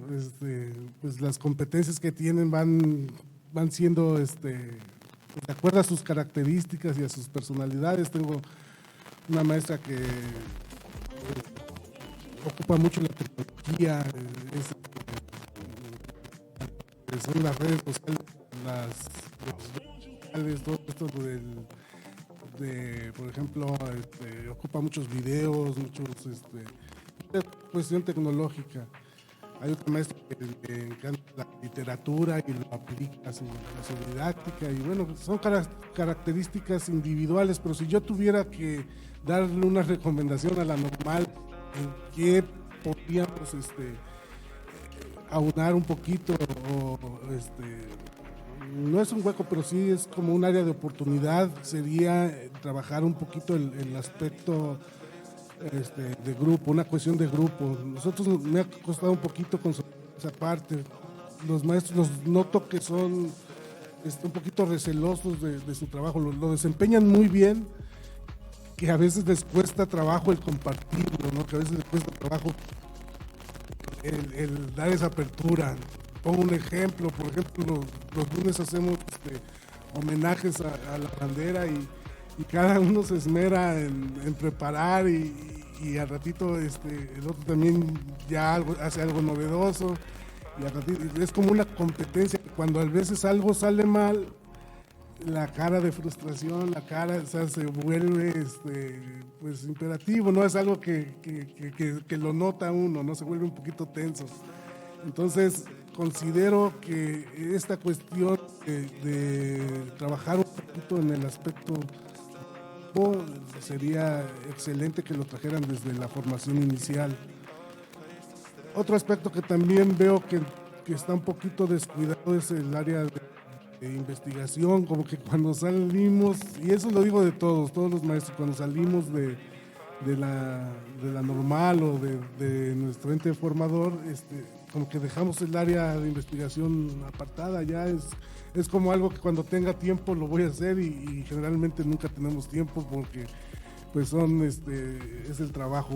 pues, las competencias que tienen van siendo de acuerdo a sus características y a sus personalidades. Tengo una maestra que ocupa mucho la tecnología, son las redes sociales, todo esto por ejemplo, ocupa muchos videos, cuestión tecnológica. Hay otra maestra que le encanta la literatura y lo aplica a su didáctica, y bueno, son características individuales, pero si yo tuviera que darle una recomendación a la normal, ¿en qué podríamos aunar un poquito? No es un hueco, pero sí es como un área de oportunidad, sería trabajar un poquito el aspecto de grupo, una cuestión de grupo. Nosotros me ha costado un poquito con esa parte. Los maestros los noto que son un poquito recelosos de su trabajo, lo desempeñan muy bien, que a veces les cuesta trabajo el compartirlo, ¿no? Que a veces les cuesta trabajo el dar esa apertura. Pongo un ejemplo, por ejemplo, los lunes hacemos homenajes a la bandera y cada uno se esmera en preparar y al ratito el otro también ya hace algo novedoso, y al ratito, es como una competencia que cuando a veces algo sale mal, la cara de frustración, se vuelve pues imperativo, no es algo que lo nota uno, no se vuelve un poquito tenso. Entonces considero que esta cuestión de trabajar un poquito en el aspecto sería excelente que lo trajeran desde la formación inicial. Otro aspecto que también veo que está un poquito descuidado es el área de investigación, como que cuando salimos, y eso lo digo de todos los maestros, cuando salimos de la normal o de nuestro ente formador, como que dejamos el área de investigación apartada. Ya es como algo que cuando tenga tiempo lo voy a hacer, y generalmente nunca tenemos tiempo porque pues es el trabajo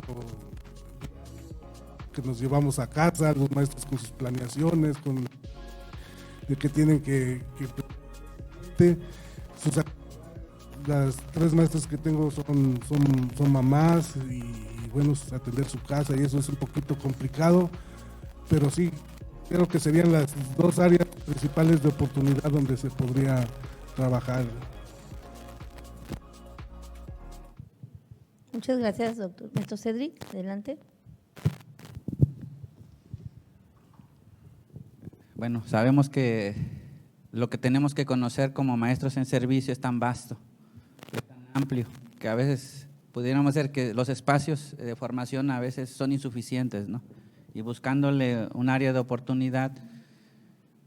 que nos llevamos a casa, los maestros con sus planeaciones, con de que tienen que las 3 maestras que tengo son mamás y bueno, atender su casa y eso es un poquito complicado, pero sí, creo que serían las 2 áreas principales de oportunidad donde se podría trabajar. Muchas gracias, doctor. Maestro Cedric, adelante. Bueno, sabemos que lo que tenemos que conocer como maestros en servicio es tan vasto, es tan amplio, que a veces pudiéramos ser que los espacios de formación a veces son insuficientes, ¿no? Y buscándole un área de oportunidad,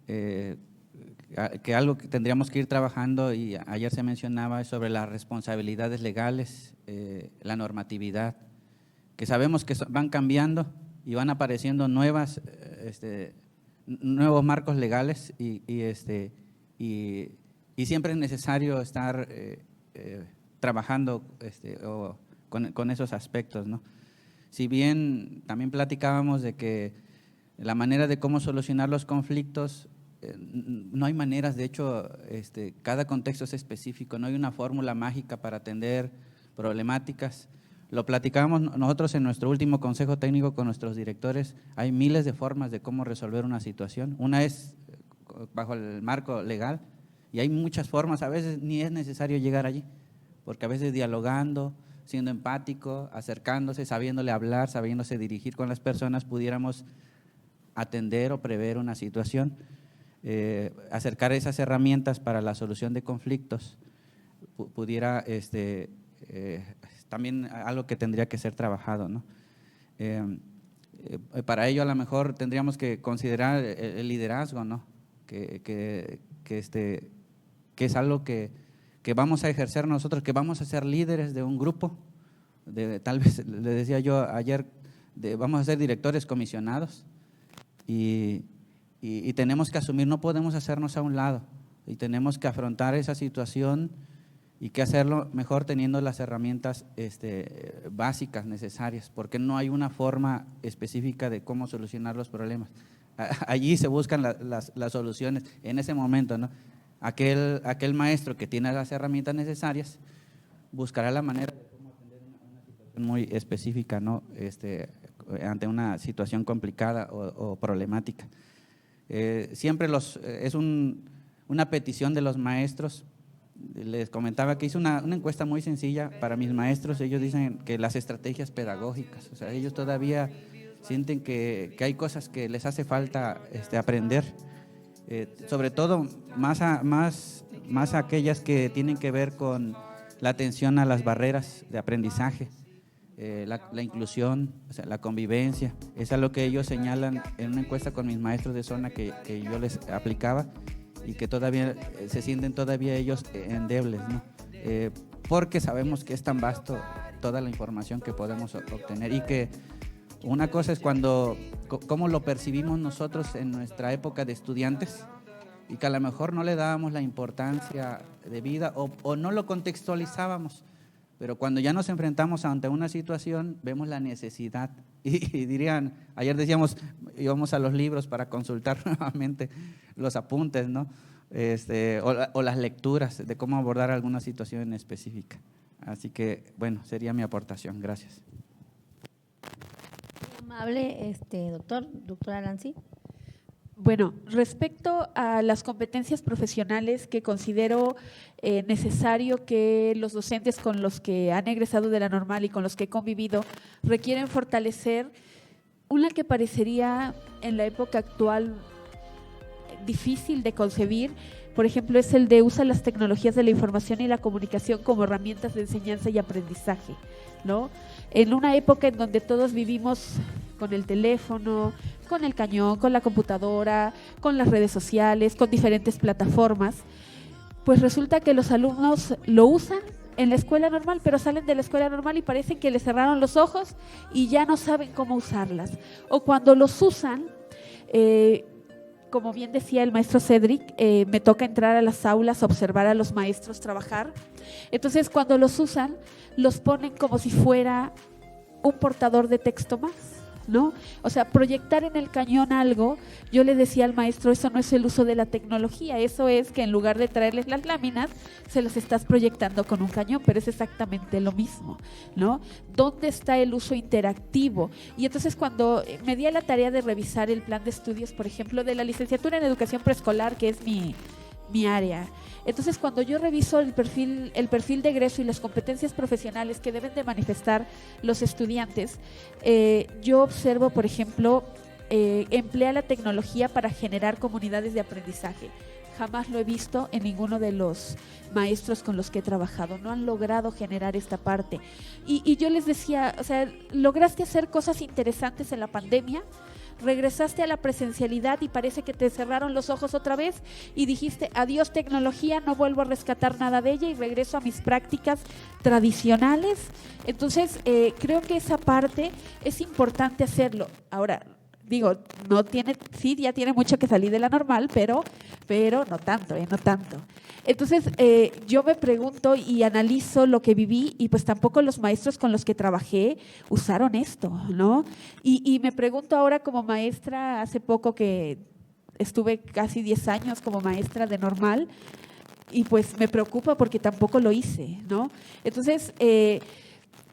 que algo que tendríamos que ir trabajando, y ayer se mencionaba, es sobre las responsabilidades legales, la normatividad, que sabemos que van cambiando y van apareciendo nuevos marcos legales y siempre es necesario estar trabajando con esos aspectos, ¿no? Si bien también platicábamos de que la manera de cómo solucionar los conflictos, no hay maneras, de hecho, cada contexto es específico, no hay una fórmula mágica para atender problemáticas. Lo platicábamos nosotros en nuestro último consejo técnico con nuestros directores, hay miles de formas de cómo resolver una situación. Una es bajo el marco legal y hay muchas formas, a veces ni es necesario llegar allí, porque a veces dialogando, siendo empático, acercándose, sabiéndole hablar, sabiéndose dirigir con las personas, pudiéramos atender o prever una situación, acercar esas herramientas para la solución de conflictos, pudiera también algo que tendría que ser trabajado, ¿no? Para ello a lo mejor tendríamos que considerar el liderazgo, ¿no? Que es algo que vamos a ejercer nosotros, que vamos a ser líderes de un grupo, tal vez le decía yo ayer, vamos a ser directores comisionados y tenemos que asumir, no podemos hacernos a un lado y tenemos que afrontar esa situación y que hacerlo mejor teniendo las herramientas básicas necesarias, porque no hay una forma específica de cómo solucionar los problemas. Allí se buscan las soluciones en ese momento, ¿no? Aquel maestro que tiene las herramientas necesarias buscará la manera de cómo atender una situación muy específica, ¿no? Ante una situación complicada o problemática. Siempre es una petición de los maestros. Les comentaba que hice una encuesta muy sencilla para mis maestros. Ellos dicen que las estrategias pedagógicas, o sea, ellos todavía sienten que hay cosas que les hace falta aprender, sobre todo más aquellas que tienen que ver con la atención a las barreras de aprendizaje, la inclusión, o sea, la convivencia. Es algo que ellos señalan en una encuesta con mis maestros de zona que yo les aplicaba, y que todavía se sienten todavía ellos endebles, ¿no? Porque sabemos que es tan vasto toda la información que podemos obtener, y que una cosa es cómo lo percibimos nosotros en nuestra época de estudiantes, y que a lo mejor no le dábamos la importancia debida o no lo contextualizábamos, pero cuando ya nos enfrentamos ante una situación vemos la necesidad y dirían, ayer decíamos, íbamos a los libros para consultar nuevamente los apuntes, ¿no? O las lecturas de cómo abordar alguna situación en específica. Así que, bueno, sería mi aportación. Gracias. Muy amable, doctora Lancy. Bueno, respecto a las competencias profesionales que considero necesario que los docentes con los que han egresado de la normal y con los que he convivido requieren fortalecer, una que parecería en la época actual difícil de concebir, por ejemplo, es el de usa las tecnologías de la información y la comunicación como herramientas de enseñanza y aprendizaje, ¿no? En una época en donde todos vivimos con el teléfono, con el cañón, con la computadora, con las redes sociales, con diferentes plataformas, pues resulta que los alumnos lo usan en la escuela normal, pero salen de la escuela normal y parece que les cerraron los ojos y ya no saben cómo usarlas. O cuando los usan, como bien decía el maestro Cedric, me toca entrar a las aulas, observar a los maestros trabajar. Entonces, cuando los usan, los ponen como si fuera un portador de texto más, ¿no? O sea, proyectar en el cañón algo, yo le decía al maestro, eso no es el uso de la tecnología, eso es que en lugar de traerles las láminas, se las estás proyectando con un cañón, pero es exactamente lo mismo, ¿no? ¿Dónde está el uso interactivo? Y entonces cuando me di a la tarea de revisar el plan de estudios, por ejemplo, de la licenciatura en educación preescolar, que es mi área. Entonces, cuando yo reviso el perfil de egreso y las competencias profesionales que deben de manifestar los estudiantes, yo observo, por ejemplo, emplea la tecnología para generar comunidades de aprendizaje. Jamás lo he visto en ninguno de los maestros con los que he trabajado. No han logrado generar esta parte. Y yo les decía, o sea, lograste hacer cosas interesantes en la pandemia, regresaste a la presencialidad y parece que te cerraron los ojos otra vez y dijiste, adiós tecnología, no vuelvo a rescatar nada de ella y regreso a mis prácticas tradicionales. Entonces, creo que esa parte es importante hacerlo. Ahora, digo, no tiene, sí, ya tiene mucho que salir de la normal, pero no tanto, no tanto. Entonces, yo me pregunto y analizo lo que viví y pues tampoco los maestros con los que trabajé usaron esto, ¿no? Y me pregunto ahora como maestra, hace poco que estuve casi 10 años como maestra de normal y pues me preocupa porque tampoco lo hice, ¿no? Entonces,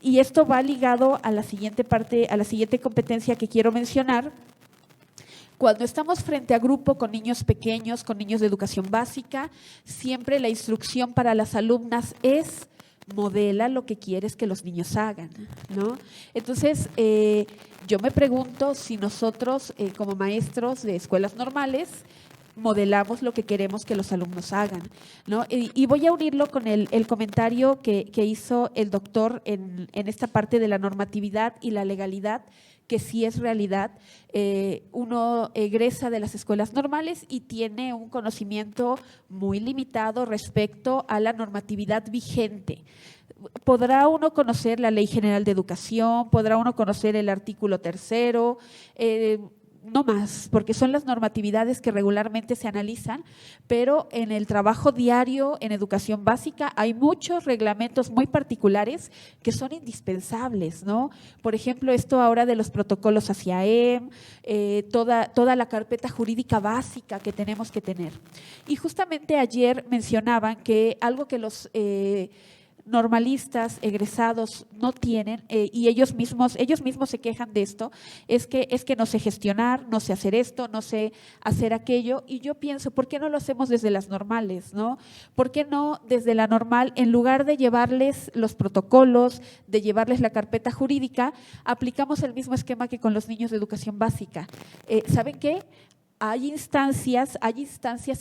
y esto va ligado a la siguiente parte, a la siguiente competencia que quiero mencionar. Cuando estamos frente a grupo con niños pequeños, con niños de educación básica, siempre la instrucción para las alumnas es modela lo que quieres que los niños hagan, ¿no? Entonces, yo me pregunto si nosotros como maestros de escuelas normales modelamos lo que queremos que los alumnos hagan, ¿no? Y voy a unirlo con el comentario que hizo el doctor en esta parte de la normatividad y la legalidad, que sí es realidad. Uno egresa de las escuelas normales y tiene un conocimiento muy limitado respecto a la normatividad vigente. Podrá uno conocer la Ley General de Educación, podrá uno conocer el artículo 3º, no más, porque son las normatividades que regularmente se analizan, pero en el trabajo diario en educación básica hay muchos reglamentos muy particulares que son indispensables, ¿no? Por ejemplo, esto ahora de los protocolos hacia EM, toda la carpeta jurídica básica que tenemos que tener. Y justamente ayer mencionaban que algo que los normalistas egresados no tienen, y ellos mismos se quejan de esto, es que no sé gestionar, no sé hacer esto, no sé hacer aquello, y yo pienso, ¿por qué no lo hacemos desde las normales, no? ¿Por qué no desde la normal, en lugar de llevarles los protocolos, de llevarles la carpeta jurídica, aplicamos el mismo esquema que con los niños de educación básica? ¿Saben qué? Hay instancias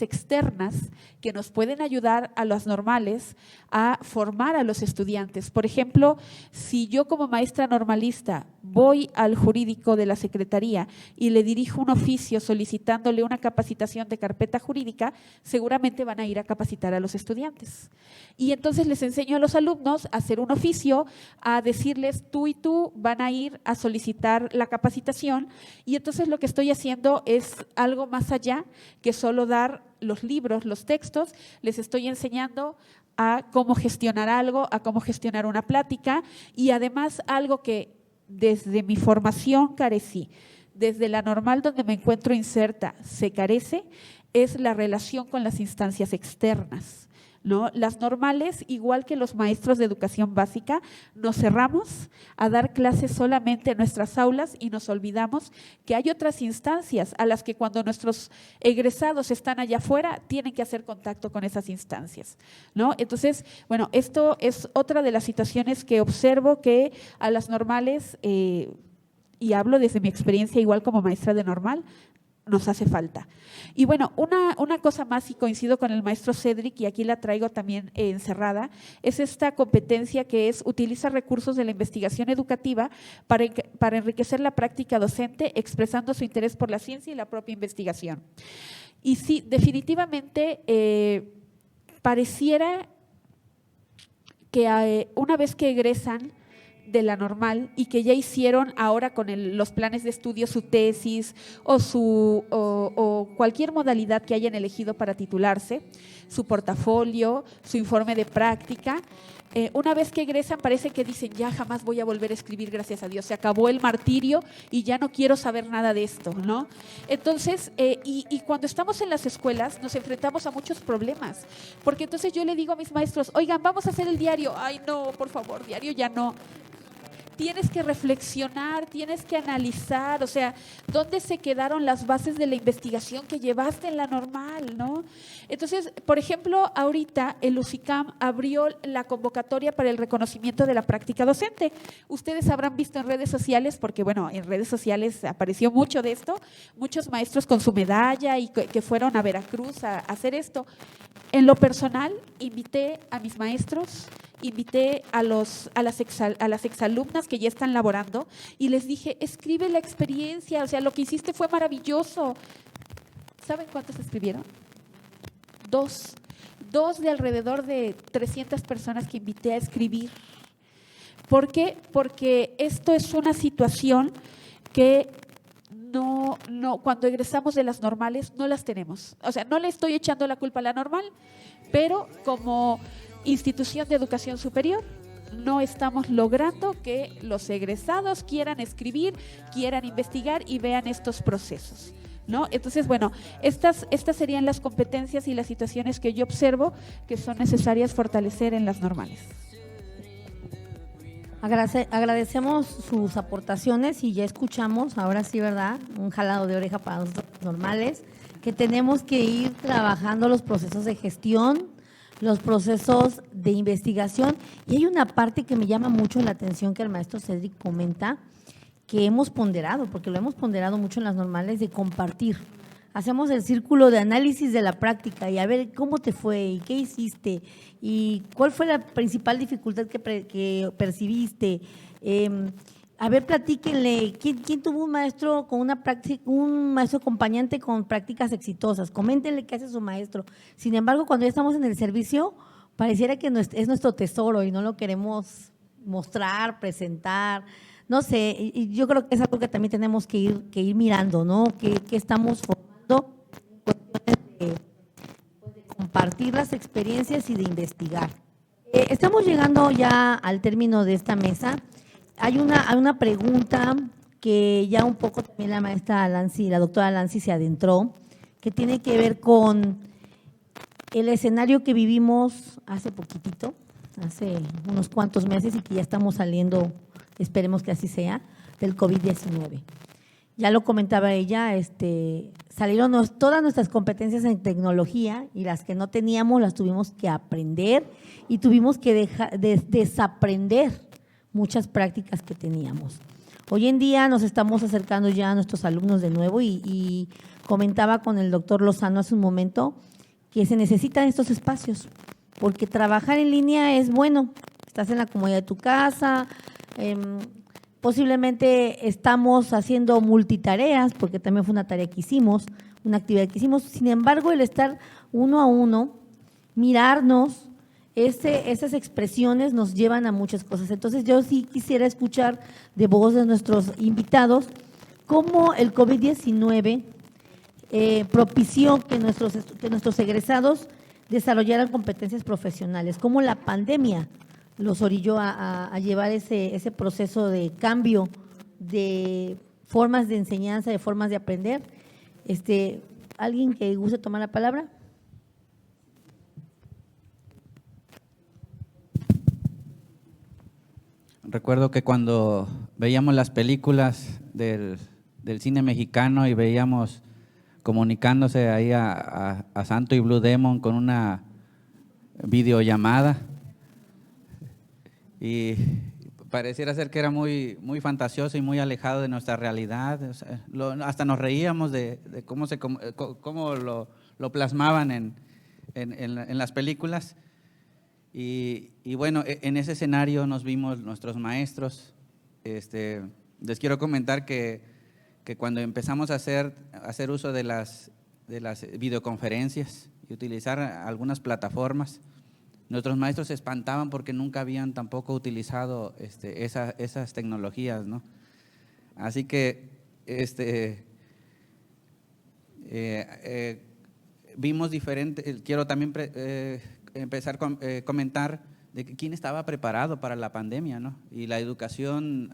externas que nos pueden ayudar a los normales a formar a los estudiantes. Por ejemplo, si yo como maestra normalista voy al jurídico de la Secretaría y le dirijo un oficio solicitándole una capacitación de carpeta jurídica, seguramente van a ir a capacitar a los estudiantes. Y entonces les enseño a los alumnos a hacer un oficio, a decirles tú y tú van a ir a solicitar la capacitación, y entonces lo que estoy haciendo es algo más allá que solo dar los libros, los textos. Les estoy enseñando a cómo gestionar algo, a cómo gestionar una plática, y además algo que desde mi formación carecí, desde la normal donde me encuentro inserta se carece, es la relación con las instancias externas, ¿no? Las normales, igual que los maestros de educación básica, nos cerramos a dar clases solamente en nuestras aulas y nos olvidamos que hay otras instancias a las que cuando nuestros egresados están allá afuera tienen que hacer contacto con esas instancias, ¿no? Entonces, bueno, esto es otra de las situaciones que observo que a las normales, y hablo desde mi experiencia igual como maestra de normal, nos hace falta. Y bueno, una cosa más, y coincido con el maestro Cedric, y aquí la traigo también encerrada, es esta competencia que es utiliza recursos de la investigación educativa para enriquecer la práctica docente, expresando su interés por la ciencia y la propia investigación. Y sí, definitivamente pareciera que una vez que egresan, de la normal y que ya hicieron ahora con los planes de estudio su tesis o cualquier modalidad que hayan elegido para titularse, su portafolio, su informe de práctica. Una vez que egresan parece que dicen, ya jamás voy a volver a escribir, gracias a Dios, se acabó el martirio y ya no quiero saber nada de esto, ¿no? Entonces, y cuando estamos en las escuelas nos enfrentamos a muchos problemas, porque entonces yo le digo a mis maestros, oigan, vamos a hacer el diario. Ay, no, por favor, diario ya no. Tienes que reflexionar, tienes que analizar, o sea, ¿dónde se quedaron las bases de la investigación que llevaste en la normal, no? Entonces, por ejemplo, ahorita el UCICAM abrió la convocatoria para el reconocimiento de la práctica docente. Ustedes habrán visto en redes sociales, porque bueno, en redes sociales apareció mucho de esto, muchos maestros con su medalla y que fueron a Veracruz a hacer esto. En lo personal, invité a mis maestros, invité a las exalumnas que ya están laborando y les dije, escribe la experiencia, o sea, lo que hiciste fue maravilloso. ¿Saben cuántos escribieron? Dos de alrededor de 300 personas que invité a escribir. ¿Por qué? Porque esto es una situación que no, cuando egresamos de las normales no las tenemos. O sea, no le estoy echando la culpa a la normal, pero como institución de educación superior no estamos logrando que los egresados quieran escribir, quieran investigar y vean estos procesos, ¿no? Entonces, bueno, estas serían las competencias y las situaciones que yo observo que son necesarias fortalecer en las normales. Agradecemos sus aportaciones y ya escuchamos, ahora sí, ¿verdad? Un jalado de oreja para nosotros normales, que tenemos que ir trabajando los procesos de gestión, los procesos de investigación. Y hay una parte que me llama mucho la atención que el maestro Cedric comenta, que hemos ponderado, porque lo hemos ponderado mucho en las normales, de compartir. Hacemos el círculo de análisis de la práctica y a ver cómo te fue y qué hiciste y cuál fue la principal dificultad que percibiste. A ver, platíquenle, ¿quién tuvo un maestro con un maestro acompañante con prácticas exitosas? Coméntenle qué hace su maestro. Sin embargo, cuando ya estamos en el servicio, pareciera que es nuestro tesoro y no lo queremos mostrar, presentar. No sé, y yo creo que es algo que también tenemos que ir mirando, ¿no? Que estamos formando en cuestiones de compartir las experiencias y de investigar. Estamos llegando ya al término de esta mesa. Hay una pregunta que ya un poco también la maestra Lancy, la doctora Lancy se adentró, que tiene que ver con el escenario que vivimos hace poquitito, hace unos cuantos meses y que ya estamos saliendo, esperemos que así sea, del COVID-19. Ya lo comentaba ella, salieron todas nuestras competencias en tecnología y las que no teníamos las tuvimos que aprender y tuvimos que desaprender muchas prácticas que teníamos. Hoy en día nos estamos acercando ya a nuestros alumnos de nuevo y comentaba con el doctor Lozano hace un momento que se necesitan estos espacios, porque trabajar en línea es bueno, estás en la comodidad de tu casa, posiblemente estamos haciendo multitareas, porque también fue una tarea que hicimos, una actividad que hicimos, sin embargo el estar uno a uno, mirarnos, esas expresiones nos llevan a muchas cosas. Entonces yo sí quisiera escuchar de voz de nuestros invitados cómo el COVID-19 propició que nuestros egresados desarrollaran competencias profesionales, cómo la pandemia los orilló a llevar ese proceso de cambio de formas de enseñanza, de formas de aprender. ¿Alguien que guste tomar la palabra? Recuerdo que cuando veíamos las películas del cine mexicano y veíamos comunicándose ahí a Santo y Blue Demon con una videollamada y pareciera ser que era muy, muy fantasioso y muy alejado de nuestra realidad. O sea, hasta nos reíamos de cómo lo plasmaban en las películas. Y bueno, en ese escenario nos vimos nuestros maestros. Les quiero comentar que cuando empezamos a hacer uso de las videoconferencias y utilizar algunas plataformas, Nuestros maestros se espantaban porque nunca habían tampoco utilizado esas tecnologías, ¿no? Así que vimos diferente. Quiero también empezar a comentar de que quién estaba preparado para la pandemia, ¿no? Y la educación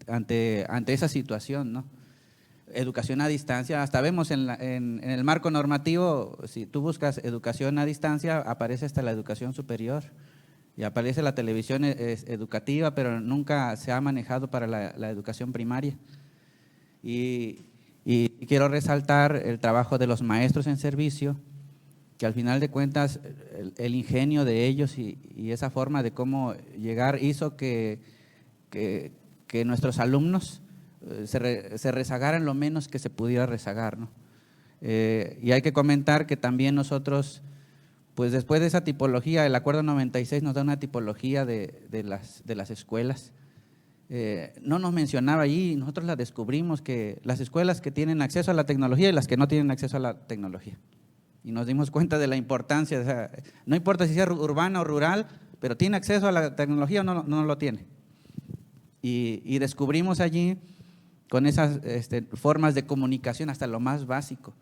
ante esa situación, ¿no? Educación a distancia, hasta vemos en el marco normativo, si tú buscas educación a distancia, aparece hasta la educación superior y aparece la televisión educativa, pero nunca se ha manejado para la educación primaria. Y quiero resaltar el trabajo de los maestros en servicio, que al final de cuentas el ingenio de ellos y esa forma de cómo llegar hizo que nuestros alumnos se rezagaran lo menos que se pudiera rezagar, ¿no? Y hay que comentar que también nosotros, pues después de esa tipología, el Acuerdo 96 nos da una tipología de las escuelas. No nos mencionaba allí, nosotros la descubrimos, que las escuelas que tienen acceso a la tecnología y las que no tienen acceso a la tecnología. Y nos dimos cuenta de la importancia, o sea, no importa si sea urbana o rural, pero tiene acceso a la tecnología o no lo tiene. Y descubrimos allí con esas formas de comunicación hasta lo más básico.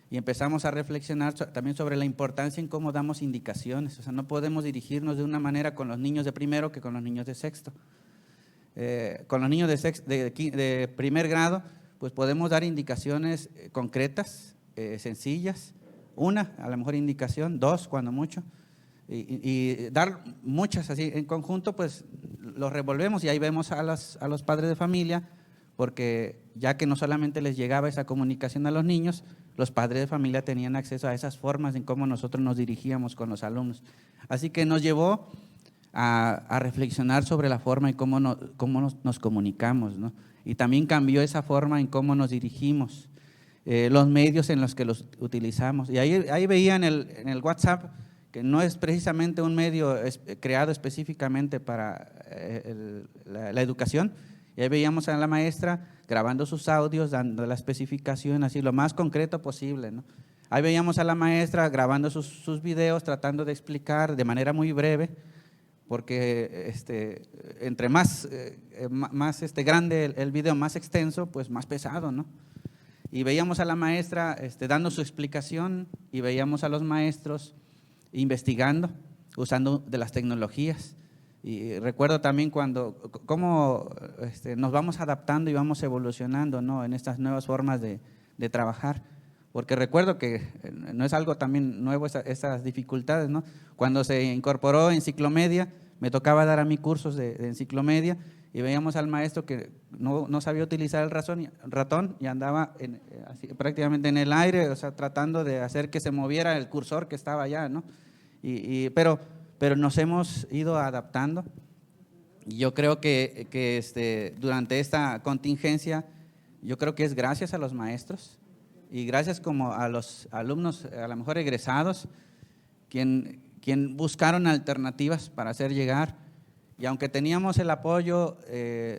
Y empezamos a reflexionar también sobre la importancia en cómo damos indicaciones. O sea, no podemos dirigirnos de una manera con los niños de primero que con los niños de sexto. Con los niños de primer grado, pues podemos dar indicaciones concretas, sencillas, una a lo mejor indicación, dos cuando mucho, y dar muchas así en conjunto, pues los revolvemos y ahí vemos a los padres de familia, porque ya que no solamente les llegaba esa comunicación a los niños, los padres de familia tenían acceso a esas formas en cómo nosotros nos dirigíamos con los alumnos. Así que nos llevó a reflexionar sobre la forma y cómo nos comunicamos, ¿no? Y también cambió esa forma en cómo nos dirigimos, los medios en los que los utilizamos. Y ahí veía en el WhatsApp que no es precisamente un medio creado específicamente para la educación. Y ahí veíamos a la maestra grabando sus audios, dando la especificación así lo más concreto posible, ¿no? Ahí veíamos a la maestra grabando sus videos, tratando de explicar de manera muy breve, porque entre más grande el video, más extenso, pues más pesado, ¿no? Y veíamos a la maestra dando su explicación y veíamos a los maestros investigando, usando de las tecnologías. Y recuerdo también cómo nos vamos adaptando y vamos evolucionando, ¿no? En estas nuevas formas de trabajar. Porque recuerdo que no es algo también nuevo esas dificultades, ¿no? Cuando se incorporó Enciclomedia, me tocaba dar a mí cursos de Enciclomedia y veíamos al maestro que no sabía utilizar el ratón y andaba así, prácticamente en el aire, o sea, tratando de hacer que se moviera el cursor que estaba allá, ¿no? Pero nos hemos ido adaptando. Y yo creo que durante esta contingencia, yo creo que es gracias a los maestros y gracias como a los alumnos, a lo mejor egresados, quien buscaron alternativas para hacer llegar. Y aunque teníamos el apoyo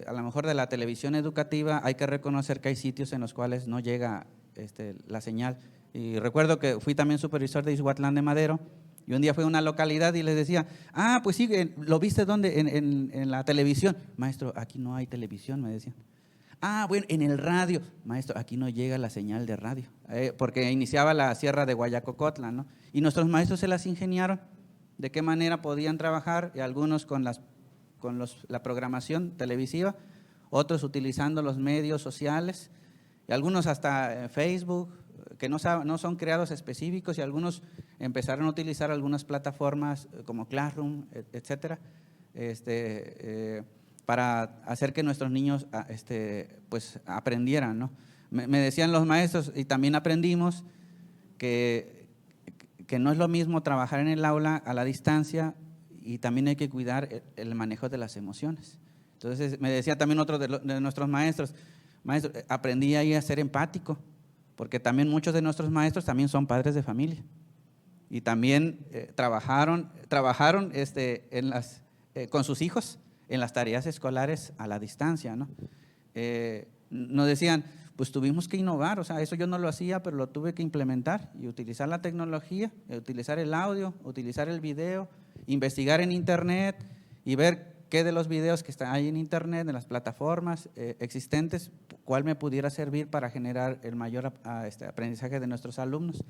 a lo mejor de la televisión educativa, hay que reconocer que hay sitios en los cuales no llega la señal. Y recuerdo que fui también supervisor de Ixhuatlán de Madero, y un día fui a una localidad y les decía, pues sí, ¿lo viste dónde? En la televisión. Maestro, aquí no hay televisión, me decían. Bueno, en el radio. Maestro, aquí no llega la señal de radio, porque iniciaba la sierra de Guayacocotla, ¿no? Y nuestros maestros se las ingeniaron de qué manera podían trabajar, y algunos con la programación televisiva, otros utilizando los medios sociales, y algunos hasta Facebook, que no son creados específicos, y algunos empezaron a utilizar algunas plataformas como Classroom, etcétera, para hacer que nuestros niños pues aprendieran, ¿no? Me decían los maestros, y también aprendimos, que no es lo mismo trabajar en el aula a la distancia, y también hay que cuidar el manejo de las emociones. Entonces me decía también otro de nuestros maestros, maestro, aprendí ahí a ser empático, porque también muchos de nuestros maestros también son padres de familia y también trabajaron con sus hijos en las tareas escolares a la distancia, ¿no? Nos decían, pues tuvimos que innovar, o sea, eso yo no lo hacía, pero lo tuve que implementar y utilizar la tecnología, utilizar el audio, utilizar el video, investigar en internet y ver qué de los videos que están ahí en internet, en las plataformas existentes, cuál me pudiera servir para generar el mayor aprendizaje de nuestros alumnos.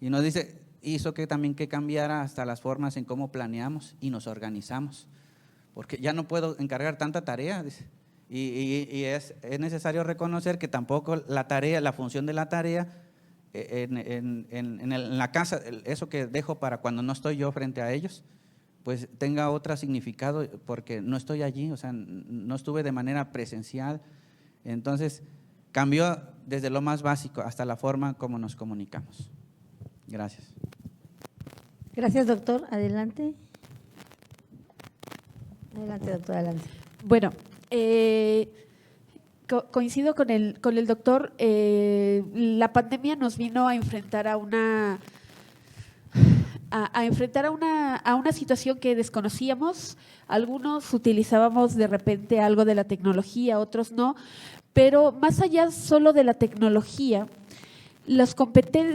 Y nos hizo que también que cambiara hasta las formas en cómo planeamos y nos organizamos, porque ya no puedo encargar tanta tarea, dice. Y es necesario reconocer que tampoco la función de la tarea en la casa, eso que dejo para cuando no estoy yo frente a ellos, pues tenga otro significado, porque no estoy allí, o sea, no estuve de manera presencial. Entonces, cambió desde lo más básico hasta la forma como nos comunicamos. Gracias. Gracias, doctor. Adelante. Adelante, doctor, adelante. Bueno, coincido con el doctor. La pandemia nos vino a enfrentar a una situación que desconocíamos. Algunos utilizábamos de repente algo de la tecnología, otros no, pero más allá solo de la tecnología,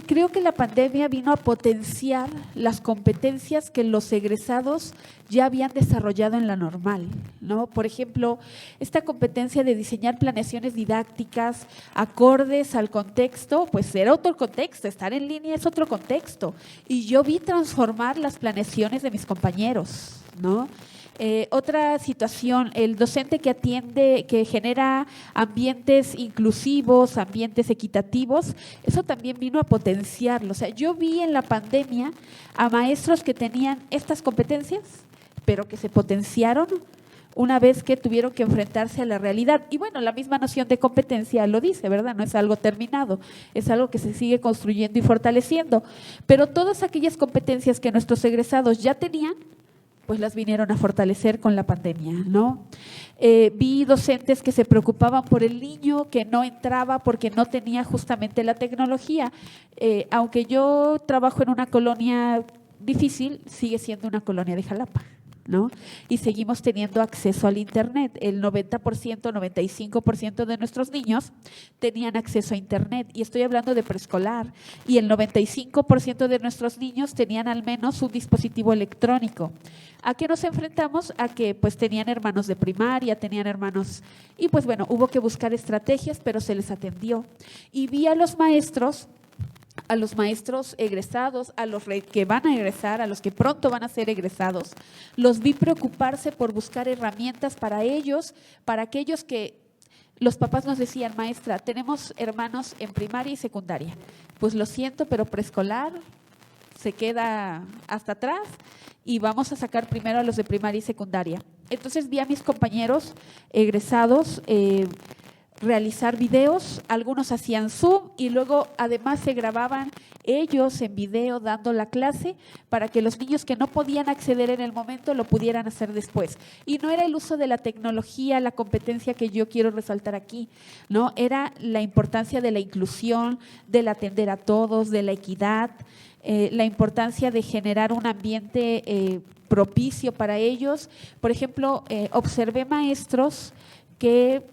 creo que la pandemia vino a potenciar las competencias que los egresados ya habían desarrollado en la normal, ¿no? Por ejemplo, esta competencia de diseñar planeaciones didácticas acordes al contexto, pues era otro contexto, estar en línea es otro contexto. Y yo vi transformar las planeaciones de mis compañeros, ¿no? Otra situación, el docente que atiende, que genera ambientes inclusivos, ambientes equitativos, eso también vino a potenciarlo. O sea, yo vi en la pandemia a maestros que tenían estas competencias, pero que se potenciaron una vez que tuvieron que enfrentarse a la realidad. Y bueno, la misma noción de competencia lo dice, ¿verdad? No es algo terminado, es algo que se sigue construyendo y fortaleciendo. Pero todas aquellas competencias que nuestros egresados ya tenían, pues las vinieron a fortalecer con la pandemia, ¿no? Vi docentes que se preocupaban por el niño que no entraba porque no tenía justamente la tecnología. Aunque yo trabajo en una colonia difícil, sigue siendo una colonia de Jalapa, ¿no? Y seguimos teniendo acceso al internet. El 90%, 95% de nuestros niños tenían acceso a internet, y estoy hablando de preescolar, y el 95% de nuestros niños tenían al menos un dispositivo electrónico. ¿A qué nos enfrentamos? A que pues tenían hermanos de primaria, tenían hermanos, y pues bueno, hubo que buscar estrategias, pero se les atendió. Y vi a los maestros egresados, a los que van a egresar, a los que pronto van a ser egresados, los vi preocuparse por buscar herramientas para ellos, para aquellos que los papás nos decían: maestra, tenemos hermanos en primaria y secundaria. Pues lo siento, pero preescolar se queda hasta atrás y vamos a sacar primero a los de primaria y secundaria. Entonces vi a mis compañeros egresados realizar videos, algunos hacían Zoom y luego además se grababan ellos en video dando la clase para que los niños que no podían acceder en el momento lo pudieran hacer después. Y no era el uso de la tecnología, la competencia que yo quiero resaltar aquí, ¿no? Era la importancia de la inclusión, del atender a todos, de la equidad, la importancia de generar un ambiente propicio para ellos. Por ejemplo, observé maestros que,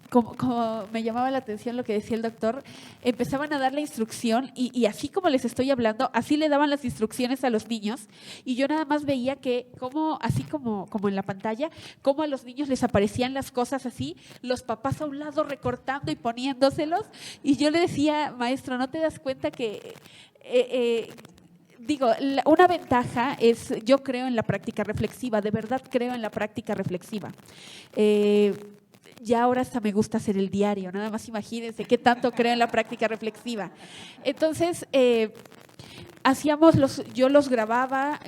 como me llamaba la atención lo que decía el doctor, empezaban a dar la instrucción y así como les estoy hablando, así le daban las instrucciones a los niños, y yo nada más veía que así como en la pantalla, cómo a los niños les aparecían las cosas así, los papás a un lado recortando y poniéndoselos, y yo le decía: maestro, ¿no te das cuenta que digo, una ventaja es, yo creo en la práctica reflexiva, de verdad creo en la práctica reflexiva. Ya ahora hasta me gusta hacer el diario, nada más imagínense qué tanto creo en la práctica reflexiva. Entonces, yo los grababa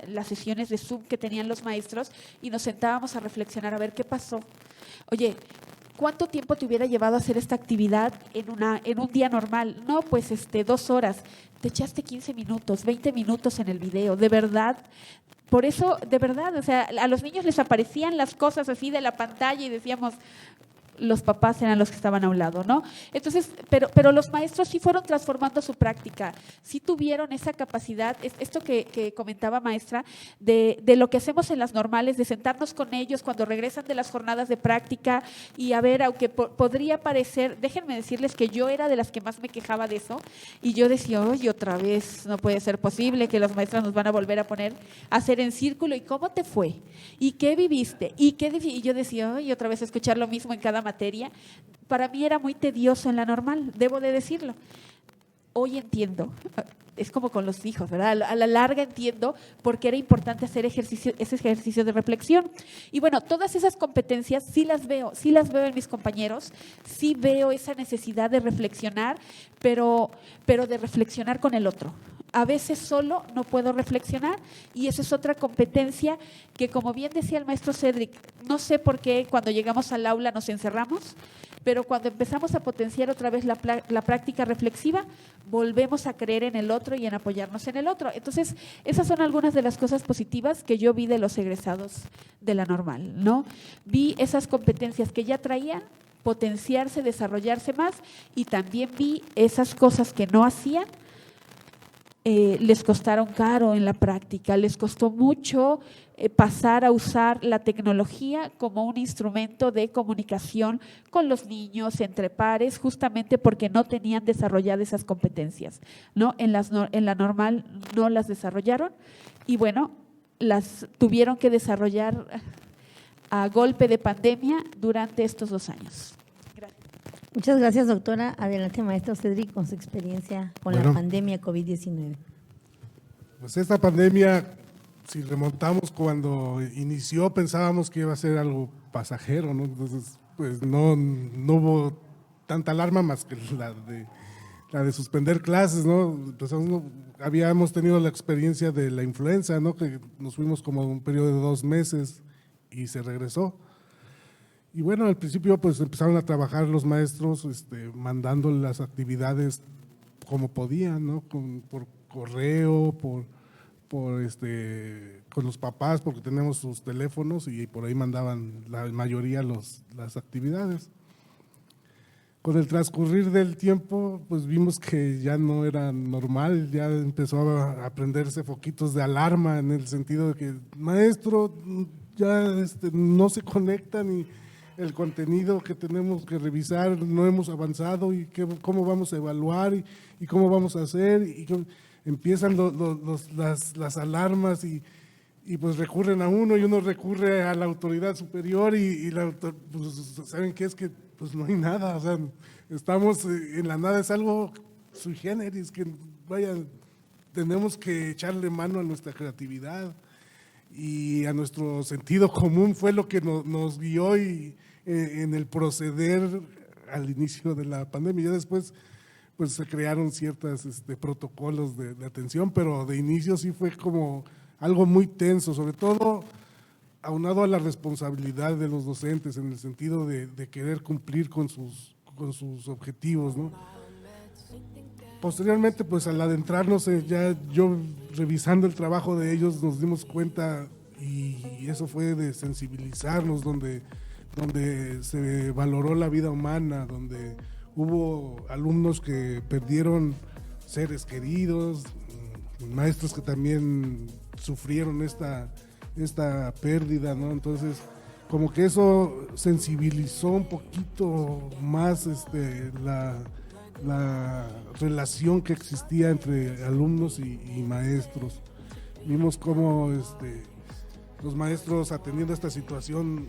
las sesiones de Zoom que tenían los maestros y nos sentábamos a reflexionar a ver qué pasó. Oye, ¿cuánto tiempo te hubiera llevado a hacer esta actividad en un día normal? No, pues 2 horas. Te echaste 15 minutos, 20 minutos en el video, de verdad. Por eso, de verdad, o sea, a los niños les aparecían las cosas así de la pantalla y decíamos: los papás eran los que estaban a un lado, ¿no? Entonces, pero los maestros sí fueron transformando su práctica, sí tuvieron esa capacidad, esto que comentaba maestra, de lo que hacemos en las normales, de sentarnos con ellos cuando regresan de las jornadas de práctica y a ver, aunque podría parecer, déjenme decirles que yo era de las que más me quejaba de eso y yo decía, oye, otra vez, no puede ser posible que los maestros nos van a volver a poner a hacer en círculo, ¿y cómo te fue? ¿Y qué viviste? Y yo decía, oye, otra vez escuchar lo mismo en cada materia, para mí era muy tedioso en la normal, debo de decirlo. Hoy entiendo, es como con los hijos, ¿verdad? A la larga entiendo por qué era importante hacer ese ejercicio de reflexión. Y bueno, todas esas competencias sí las veo en mis compañeros, sí veo esa necesidad de reflexionar, pero de reflexionar con el otro. A veces solo no puedo reflexionar y esa es otra competencia que, como bien decía el maestro Cedric, no sé por qué cuando llegamos al aula nos encerramos, pero cuando empezamos a potenciar otra vez la práctica reflexiva, volvemos a creer en el otro y en apoyarnos en el otro. Entonces, esas son algunas de las cosas positivas que yo vi de los egresados de la normal, ¿no? Vi esas competencias que ya traían, potenciarse, desarrollarse más, y también vi esas cosas que no hacían, les costaron caro en la práctica, les costó mucho pasar a usar la tecnología como un instrumento de comunicación con los niños, entre pares, justamente porque no tenían desarrolladas esas competencias, ¿no? En la normal no las desarrollaron y bueno, las tuvieron que desarrollar a golpe de pandemia durante estos 2 años. Muchas gracias, doctora. Adelante, maestro Cedric, con su experiencia con la pandemia COVID-19. Pues esta pandemia, si remontamos cuando inició, pensábamos que iba a ser algo pasajero, ¿no? Entonces, pues no hubo tanta alarma más que la de suspender clases, ¿no? Habíamos tenido la experiencia de la influenza, ¿no? Que nos fuimos como un periodo de 2 meses y se regresó. Y bueno, al principio pues empezaron a trabajar los maestros mandando las actividades como podían, ¿no? Por correo, con los papás, porque tenemos sus teléfonos y por ahí mandaban la mayoría las actividades. Con el transcurrir del tiempo, pues vimos que ya no era normal, ya empezó a prenderse foquitos de alarma en el sentido de que, maestro, ya no se conectan y el contenido que tenemos que revisar, no hemos avanzado y cómo vamos a evaluar y cómo vamos a hacer. Y empiezan las alarmas y pues recurren a uno y uno recurre a la autoridad superior y pues, ¿saben qué? Es que pues no hay nada, o sea, estamos en la nada, es algo sui generis, que tenemos que echarle mano a nuestra creatividad y a nuestro sentido común, fue lo que nos guió en el proceder al inicio de la pandemia. Ya después pues se crearon ciertos protocolos de atención, pero de inicio sí fue como algo muy tenso, sobre todo aunado a la responsabilidad de los docentes en el sentido de querer cumplir con sus objetivos, ¿no? Posteriormente, pues al adentrarnos, ya yo revisando el trabajo de ellos nos dimos cuenta, y eso fue de sensibilizarnos, donde se valoró la vida humana, donde hubo alumnos que perdieron seres queridos, maestros que también sufrieron esta pérdida, ¿no? Entonces, como que eso sensibilizó un poquito más la relación que existía entre alumnos y maestros. Vimos cómo los maestros, atendiendo esta situación,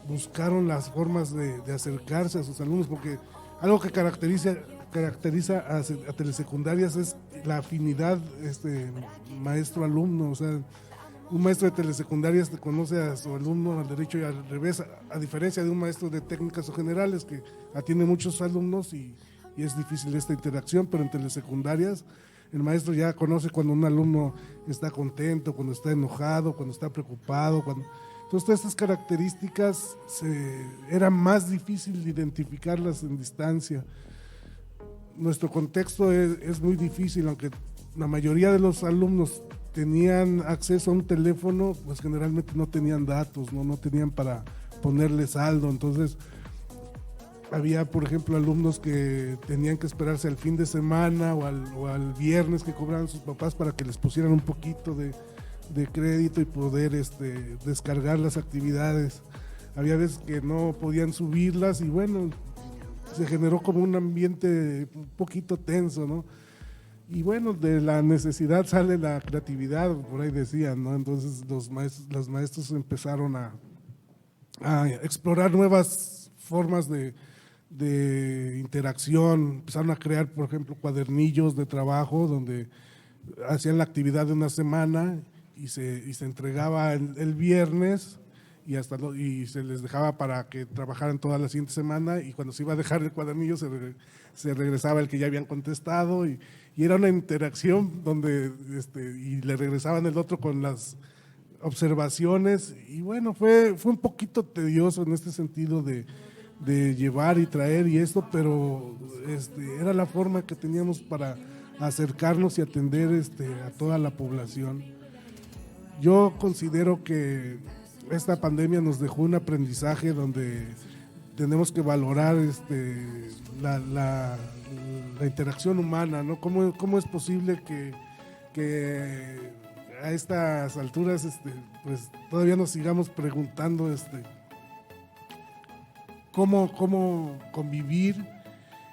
buscaron las formas de acercarse a sus alumnos, porque algo que caracteriza a telesecundarias es la afinidad maestro-alumno. O sea, un maestro de telesecundarias conoce a su alumno al derecho y al revés, a diferencia de un maestro de técnicas o generales que atiende muchos alumnos y es difícil esta interacción, pero en telesecundarias el maestro ya conoce cuando un alumno está contento, cuando está enojado, cuando está preocupado. Entonces, todas estas características era más difícil identificarlas en distancia. Nuestro contexto es muy difícil, aunque la mayoría de los alumnos tenían acceso a un teléfono, pues generalmente no tenían datos, no tenían para ponerle saldo. Entonces, Había, por ejemplo, alumnos que tenían que esperarse al fin de semana o al viernes que cobraban sus papás para que les pusieran un poquito de crédito y poder descargar las actividades. Había veces que no podían subirlas y bueno, se generó como un ambiente un poquito tenso, ¿no? Y bueno, de la necesidad sale la creatividad, por ahí decían, ¿no? Entonces los maestros empezaron a explorar nuevas formas de interacción, empezaron a crear, por ejemplo, cuadernillos de trabajo donde hacían la actividad de una semana y se entregaba el viernes y se les dejaba para que trabajaran toda la siguiente semana, y cuando se iba a dejar el cuadernillo se regresaba el que ya habían contestado y era una interacción donde y le regresaban el otro con las observaciones, y bueno, fue un poquito tedioso en este sentido de llevar y traer y esto, pero era la forma que teníamos para acercarnos y atender a toda la población. Yo considero que esta pandemia nos dejó un aprendizaje donde tenemos que valorar la interacción humana, ¿no? ¿Cómo es posible que a estas alturas pues todavía nos sigamos preguntando cómo convivir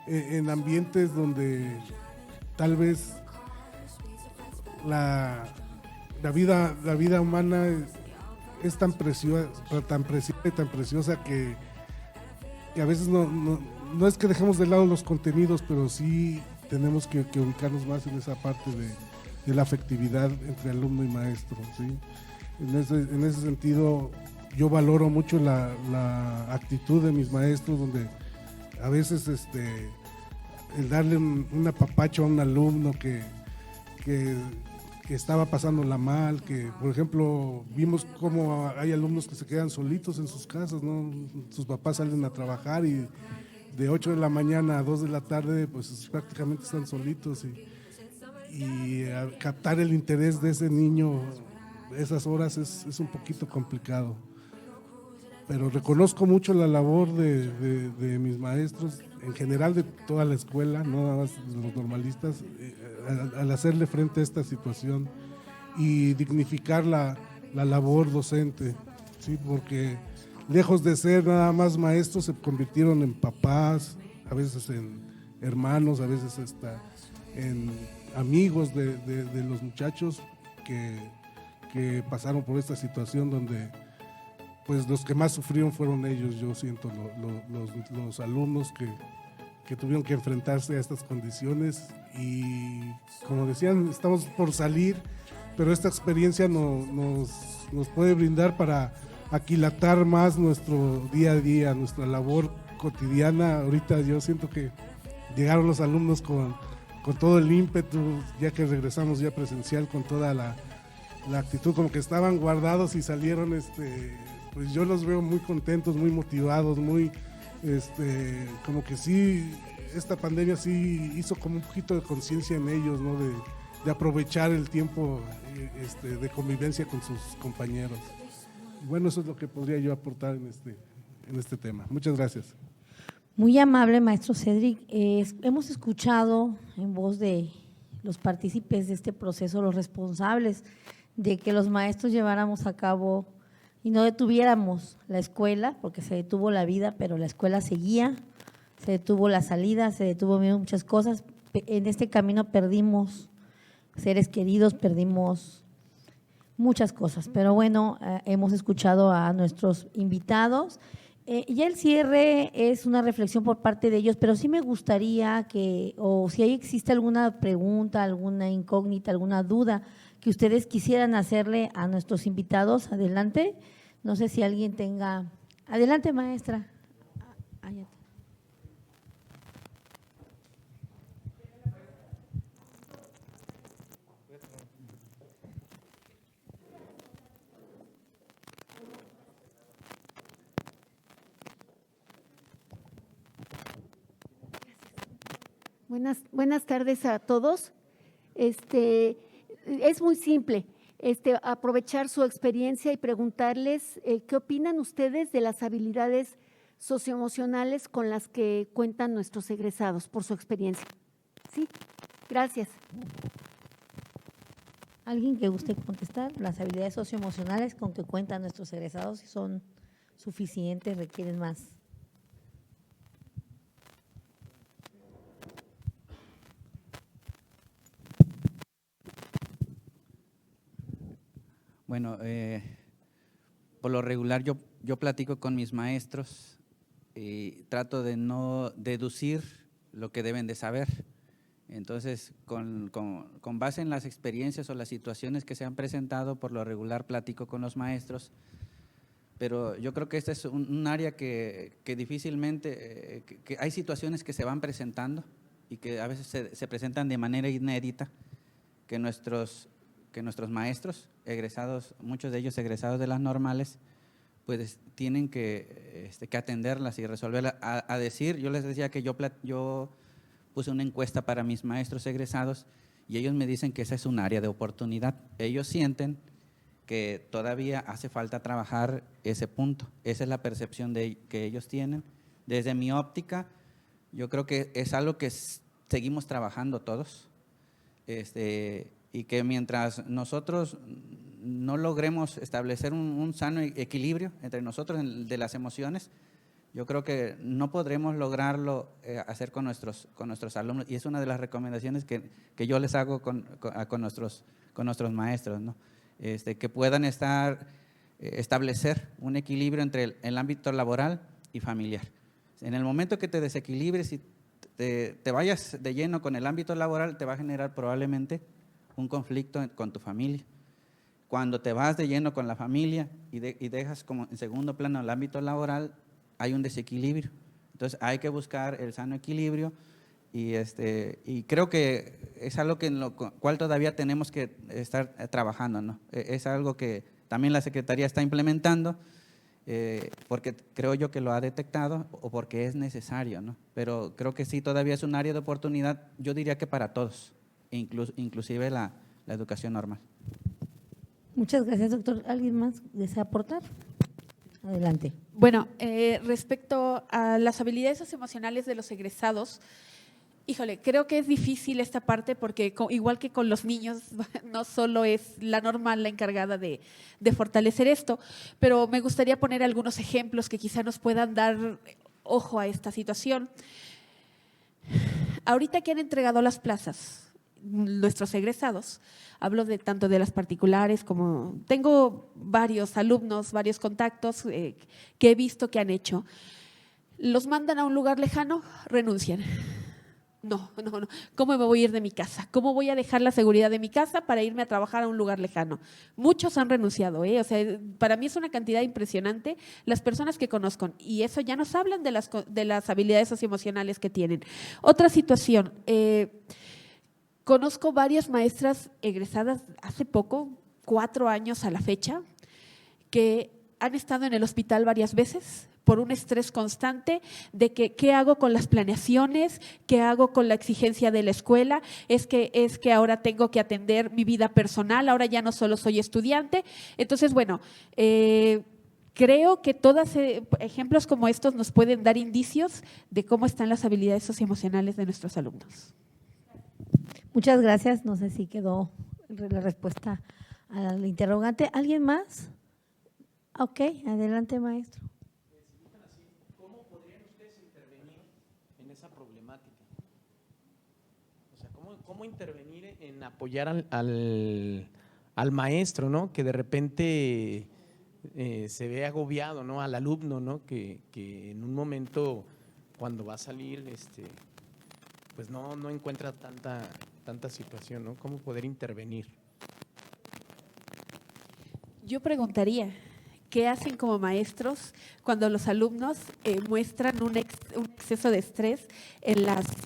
en ambientes donde tal vez la vida humana es tan preciosa y tan preciosa que a veces no es que dejemos de lado los contenidos, pero sí tenemos que ubicarnos más en esa parte de la afectividad entre alumno y maestro, ¿sí? En ese sentido, yo valoro mucho la actitud de mis maestros, donde a veces el darle un apapacho a un alumno que estaba pasándola mal, que por ejemplo vimos cómo hay alumnos que se quedan solitos en sus casas, ¿no? Sus papás salen a trabajar y de 8 de la mañana a 2 de la tarde pues prácticamente están solitos, y captar el interés de ese niño esas horas es un poquito complicado. Pero reconozco mucho la labor de mis maestros, en general de toda la escuela, no nada más de los normalistas, al hacerle frente a esta situación y dignificar la labor docente, ¿sí? Porque lejos de ser nada más maestros, se convirtieron en papás, a veces en hermanos, a veces hasta en amigos de los muchachos que pasaron por esta situación donde pues los que más sufrieron fueron ellos, yo siento, los alumnos que tuvieron que enfrentarse a estas condiciones, y como decían, estamos por salir, pero esta experiencia nos puede brindar para aquilatar más nuestro día a día, nuestra labor cotidiana. Ahorita yo siento que llegaron los alumnos con todo el ímpetu, ya que regresamos ya presencial, con toda la actitud, como que estaban guardados y salieron, pues yo los veo muy contentos, muy motivados, muy, como que sí, esta pandemia sí hizo como un poquito de conciencia en ellos, ¿no? De aprovechar el tiempo de convivencia con sus compañeros. Bueno, eso es lo que podría yo aportar en este tema. Muchas gracias. Muy amable, maestro Cedric. Hemos escuchado en voz de los partícipes de este proceso, los responsables de que los maestros lleváramos a cabo y no detuviéramos la escuela, porque se detuvo la vida, pero la escuela seguía, se detuvo la salida, se detuvo muchas cosas. En este camino perdimos seres queridos, perdimos muchas cosas, pero bueno, hemos escuchado a nuestros invitados. Ya el cierre es una reflexión por parte de ellos, pero sí me gustaría o si ahí existe alguna pregunta, alguna incógnita, alguna duda que ustedes quisieran hacerle a nuestros invitados, adelante. No sé si alguien tenga… Adelante, maestra. Buenas tardes a todos. Es muy simple, aprovechar su experiencia y preguntarles qué opinan ustedes de las habilidades socioemocionales con las que cuentan nuestros egresados por su experiencia. Sí, gracias. ¿Alguien que guste contestar? Las habilidades socioemocionales con que cuentan nuestros egresados, si son suficientes, requieren más. Bueno, por lo regular yo platico con mis maestros y trato de no deducir lo que deben de saber. Entonces, con base en las experiencias o las situaciones que se han presentado, por lo regular platico con los maestros, pero yo creo que este es un área que difícilmente, que hay situaciones que se van presentando y que a veces se presentan de manera inédita, que nuestros maestros egresados, muchos de ellos egresados de las normales, pues tienen que atenderlas y resolverlas. A decir, yo les decía que yo puse una encuesta para mis maestros egresados y ellos me dicen que esa es un área de oportunidad. Ellos sienten que todavía hace falta trabajar ese punto. Esa es la percepción que ellos tienen. Desde mi óptica, yo creo que es algo que seguimos trabajando todos. Y que mientras nosotros no logremos establecer un sano equilibrio entre nosotros de las emociones, yo creo que no podremos lograrlo hacer con nuestros alumnos, y es una de las recomendaciones que yo les hago con nuestros maestros, ¿no? Que puedan establecer un equilibrio entre el ámbito laboral y familiar. En el momento que te desequilibres y te vayas de lleno con el ámbito laboral, te va a generar probablemente un conflicto con tu familia. Cuando te vas de lleno con la familia y dejas como en segundo plano el ámbito laboral, hay un desequilibrio. Entonces hay que buscar el sano equilibrio y creo que es algo en lo cual todavía tenemos que estar trabajando, ¿no? Es algo que también la Secretaría está implementando, porque creo yo que lo ha detectado o porque es necesario, ¿no? Pero creo que sí, todavía es un área de oportunidad, yo diría que para todos, inclusive la educación normal. Muchas gracias, doctor. ¿Alguien más desea aportar? Adelante. Bueno, respecto a las habilidades socioemocionales de los egresados, híjole, creo que es difícil esta parte porque igual que con los niños, no solo es la normal la encargada de fortalecer esto, pero me gustaría poner algunos ejemplos que quizá nos puedan dar ojo a esta situación. Ahorita que han entregado las plazas, nuestros egresados, hablo tanto de las particulares como tengo varios alumnos, varios contactos que he visto que han hecho. Los mandan a un lugar lejano, renuncian. No. ¿Cómo me voy a ir de mi casa? ¿Cómo voy a dejar la seguridad de mi casa para irme a trabajar a un lugar lejano? Muchos han renunciado, O sea, para mí es una cantidad impresionante las personas que conozco y eso ya nos hablan de las habilidades socioemocionales que tienen. Otra situación, conozco varias maestras egresadas hace poco, 4 años a la fecha, que han estado en el hospital varias veces por un estrés constante de que qué hago con las planeaciones, qué hago con la exigencia de la escuela, es que ahora tengo que atender mi vida personal, ahora ya no solo soy estudiante. Entonces, bueno, creo que todos ejemplos como estos nos pueden dar indicios de cómo están las habilidades socioemocionales de nuestros alumnos. Muchas gracias. No sé si quedó la respuesta al interrogante. ¿Alguien más? Ok, adelante, maestro. ¿Cómo podrían ustedes intervenir en esa problemática? O sea, ¿cómo intervenir en apoyar al maestro, ¿no? Que de repente se ve agobiado, ¿no? Al alumno, ¿no? Que en un momento, cuando va a salir, pues no encuentra tanta situación, ¿no? ¿Cómo poder intervenir? Yo preguntaría, ¿qué hacen como maestros cuando los alumnos muestran un exceso de estrés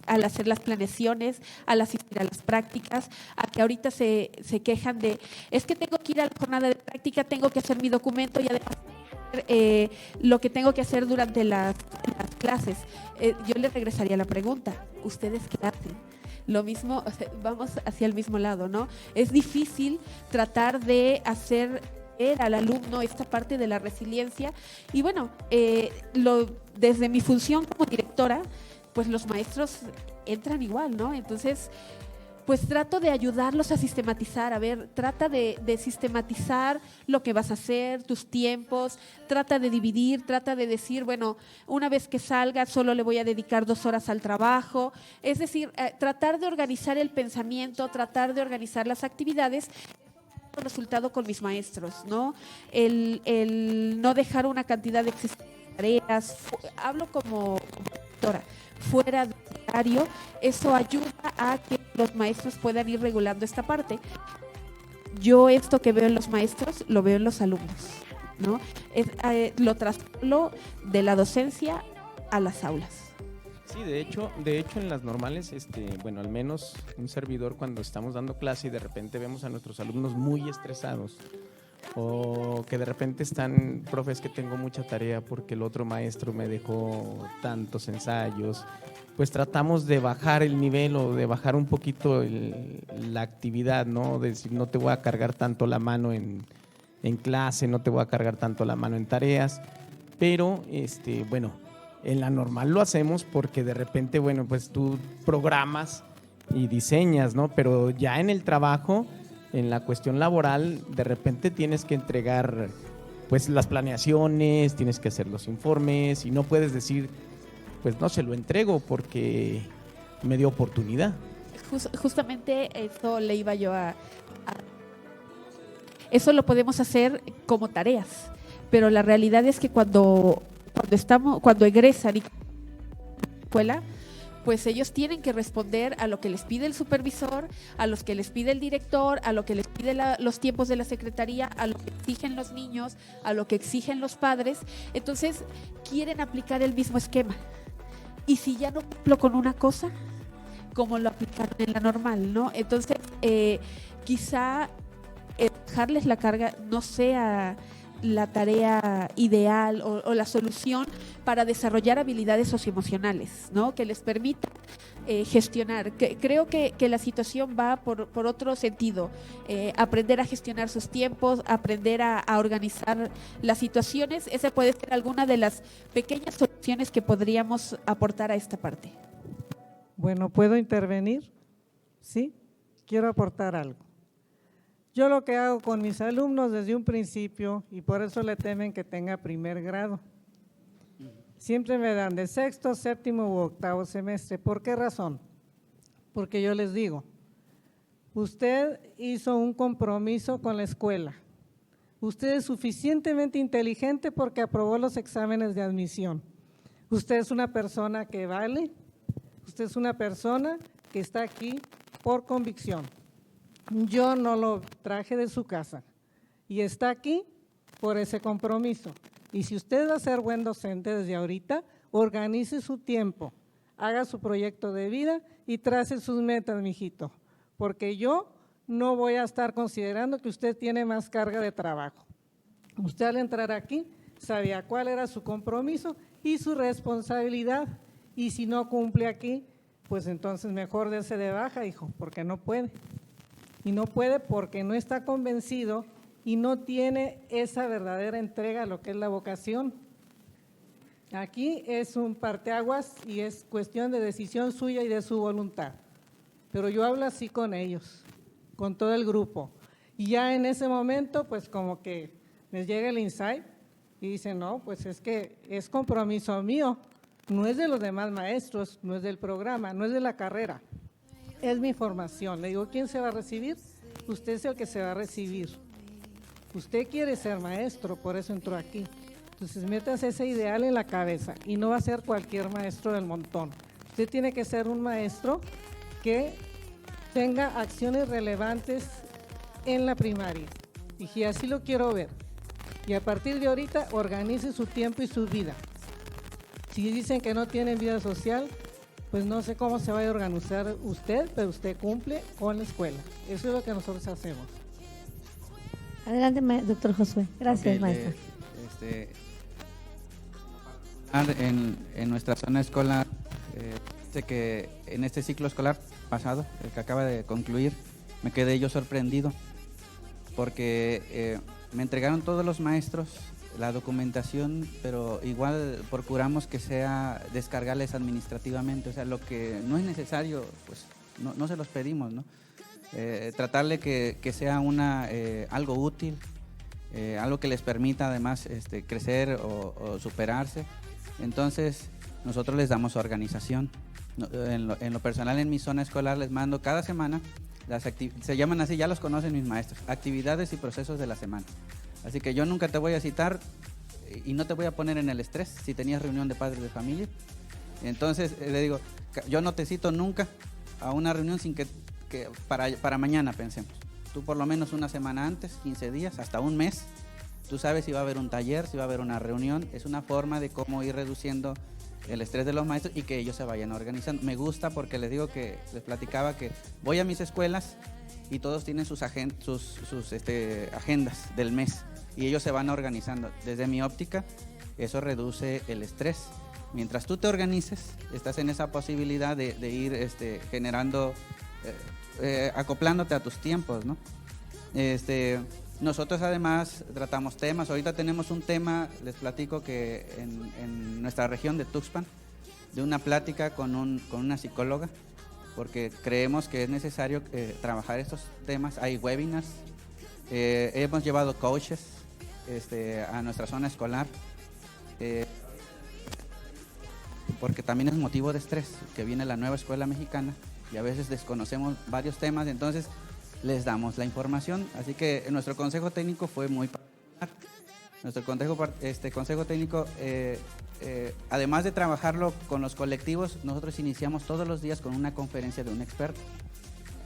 al hacer las planeaciones, al asistir a las prácticas, a que ahorita se quejan de, es que tengo que ir a la jornada de práctica, tengo que hacer mi documento y además lo que tengo que hacer durante las clases? Yo les regresaría la pregunta, ¿ustedes qué hacen? Lo mismo, vamos hacia el mismo lado, ¿no? Es difícil tratar de hacer al alumno esta parte de la resiliencia y bueno, desde mi función como directora, pues los maestros entran igual, ¿no? Entonces, pues trato de ayudarlos a sistematizar, a ver, trata de sistematizar lo que vas a hacer, tus tiempos, trata de dividir, trata de decir, bueno, una vez que salga solo le voy a dedicar 2 horas al trabajo, es decir, tratar de organizar el pensamiento, tratar de organizar las actividades, resultado con mis maestros, ¿no? El no dejar una cantidad de excesiva de tareas, hablo como directora, fuera del horario, eso ayuda a que los maestros puedan ir regulando esta parte. Yo esto que veo en los maestros, lo veo en los alumnos, ¿no? Lo traslado de la docencia a las aulas. Sí, de hecho en las normales, bueno, al menos un servidor cuando estamos dando clase y de repente vemos a nuestros alumnos muy estresados o que de repente están, profe, es que tengo mucha tarea porque el otro maestro me dejó tantos ensayos, pues tratamos de bajar el nivel o de bajar un poquito la actividad, ¿no? De decir, no te voy a cargar tanto la mano en clase, no te voy a cargar tanto la mano en tareas, pero bueno, en la normal lo hacemos porque de repente, bueno, pues tú programas y diseñas, ¿no? Pero ya en el trabajo, en la cuestión laboral, de repente tienes que entregar pues las planeaciones, tienes que hacer los informes y no puedes decir, pues no se lo entrego porque me dio oportunidad. Justamente eso le iba yo a... Eso lo podemos hacer como tareas, pero la realidad es que cuando egresan y escuela, pues ellos tienen que responder a lo que les pide el supervisor, a los que les pide el director, a lo que les pide los tiempos de la secretaría, a lo que exigen los niños, a lo que exigen los padres. Entonces, quieren aplicar el mismo esquema. Y si ya no cumplo con una cosa, ¿cómo lo aplicaron en la normal, no? Entonces, quizá dejarles la carga no sea la tarea ideal o la solución para desarrollar habilidades socioemocionales, ¿no? Que les permita gestionar. Creo que la situación va por otro sentido. Aprender a gestionar sus tiempos, aprender a organizar las situaciones. Esa puede ser alguna de las pequeñas soluciones que podríamos aportar a esta parte. Bueno, ¿puedo intervenir? Sí, quiero aportar algo. Yo lo que hago con mis alumnos desde un principio, y por eso le temen que tenga primer grado, siempre me dan de sexto, séptimo u octavo semestre. ¿Por qué razón? Porque yo les digo, usted hizo un compromiso con la escuela, usted es suficientemente inteligente porque aprobó los exámenes de admisión, usted es una persona que vale, usted es una persona que está aquí por convicción. Yo no lo traje de su casa y está aquí por ese compromiso. Y si usted va a ser buen docente desde ahorita, organice su tiempo, haga su proyecto de vida y trace sus metas, mijito, porque yo no voy a estar considerando que usted tiene más carga de trabajo. Usted al entrar aquí sabía cuál era su compromiso y su responsabilidad, y si no cumple aquí, pues entonces mejor dése de baja, hijo, porque no puede. Y no puede porque no está convencido y no tiene esa verdadera entrega a lo que es la vocación. Aquí es un parteaguas y es cuestión de decisión suya y de su voluntad. Pero yo hablo así con ellos, con todo el grupo. Y ya en ese momento, pues como que les llega el insight y dicen, no, pues es que es compromiso mío, no es de los demás maestros, no es del programa, no es de la carrera. Es mi formación. Le digo, ¿quién se va a recibir? Usted es el que se va a recibir. Usted quiere ser maestro, por eso entró aquí. Entonces, métase ese ideal en la cabeza y no va a ser cualquier maestro del montón. Usted tiene que ser un maestro que tenga acciones relevantes en la primaria. Y así lo quiero ver. Y a partir de ahorita, organice su tiempo y su vida. Si dicen que no tienen vida social, pues no sé cómo se va a organizar usted, pero usted cumple con la escuela. Eso es lo que nosotros hacemos. Adelante, doctor Josué. Gracias, maestra. En nuestra zona escolar, que en este ciclo escolar pasado, el que acaba de concluir, me quedé yo sorprendido porque me entregaron todos los maestros la documentación, pero igual procuramos que sea descargarles administrativamente, o sea, lo que no es necesario, pues no se los pedimos, ¿no? Tratarle que sea algo útil, algo que les permita además crecer o superarse. Entonces, nosotros les damos organización. En lo personal, en mi zona escolar les mando cada semana, se llaman así, ya los conocen mis maestros, actividades y procesos de la semana. Así que yo nunca te voy a citar y no te voy a poner en el estrés si tenías reunión de padres de familia. Entonces, le digo, yo no te cito nunca a una reunión sin que para mañana pensemos. Tú por lo menos una semana antes, 15 días, hasta un mes, tú sabes si va a haber un taller, si va a haber una reunión. Es una forma de cómo ir reduciendo el estrés de los maestros y que ellos se vayan organizando. Me gusta porque les digo que les platicaba que voy a mis escuelas y todos tienen sus agendas del mes y ellos se van organizando. Desde mi óptica, eso reduce el estrés. Mientras tú te organices, estás en esa posibilidad de ir generando, acoplándote a tus tiempos, ¿no? Nosotros además tratamos temas. Ahorita tenemos un tema, les platico que en nuestra región de Tuxpan, de una plática con una psicóloga, porque creemos que es necesario trabajar estos temas. Hay webinars, hemos llevado coaches a nuestra zona escolar, porque también es motivo de estrés, que viene la nueva escuela mexicana y a veces desconocemos varios temas, entonces les damos la información. Así que nuestro consejo técnico fue muy particular. Nuestro consejo técnico, además de trabajarlo con los colectivos, nosotros iniciamos todos los días con una conferencia de un experto.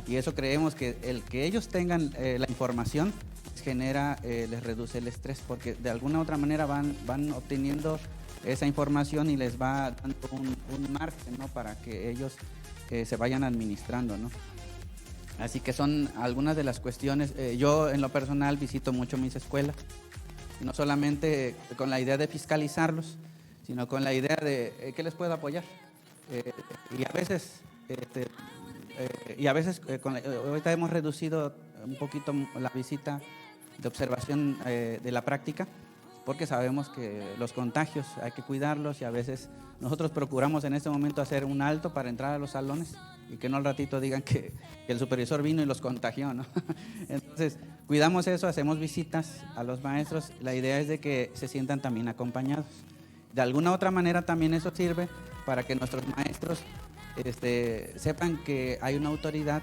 Y eso creemos que el que ellos tengan la información les reduce el estrés, porque de alguna u otra manera van obteniendo esa información y les va dando un margen, ¿no? Para que ellos se vayan administrando, ¿no? Así que son algunas de las cuestiones. Yo en lo personal visito mucho mis escuelas, no solamente con la idea de fiscalizarlos, sino con la idea de ¿qué les puedo apoyar? Y a veces ahorita hemos reducido un poquito la visita de observación de la práctica, porque sabemos que los contagios hay que cuidarlos y a veces nosotros procuramos en este momento hacer un alto para entrar a los salones y que no al ratito digan que el supervisor vino y los contagió, ¿no? Entonces, cuidamos eso, hacemos visitas a los maestros. La idea es de que se sientan también acompañados. De alguna otra manera también eso sirve para que nuestros maestros sepan que hay una autoridad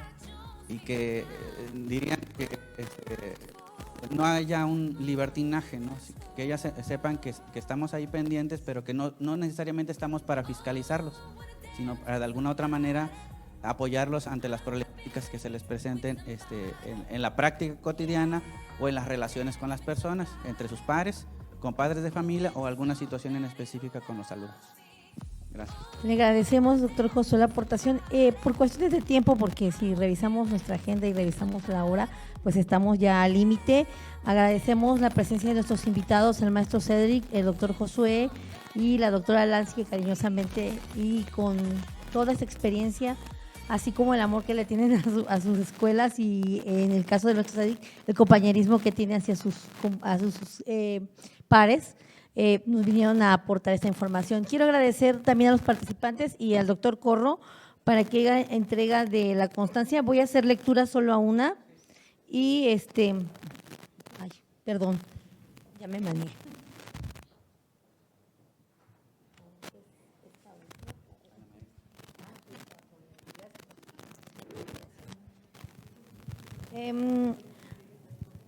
y que dirían que no haya un libertinaje, ¿no? Que ellas sepan que estamos ahí pendientes, pero que no necesariamente estamos para fiscalizarlos, sino para de alguna otra manera apoyarlos ante las problemáticas que se les presenten en la práctica cotidiana o en las relaciones con las personas, entre sus pares, con padres de familia o alguna situación en específica con los alumnos. Gracias. Le agradecemos, doctor Josué, la aportación. Por cuestiones de tiempo, porque si revisamos nuestra agenda y revisamos la hora, pues estamos ya al límite. Agradecemos la presencia de nuestros invitados, el maestro Cedric, el doctor Josué y la doctora Lancy, que cariñosamente y con toda esa experiencia, así como el amor que le tienen a sus escuelas y en el caso del maestro Cedric, el compañerismo que tiene hacia sus pares, nos vinieron a aportar esta información. Quiero agradecer también a los participantes y al doctor Corro para que haga entrega de la constancia. Voy a hacer lectura solo a una y ay, perdón, ya me maneé.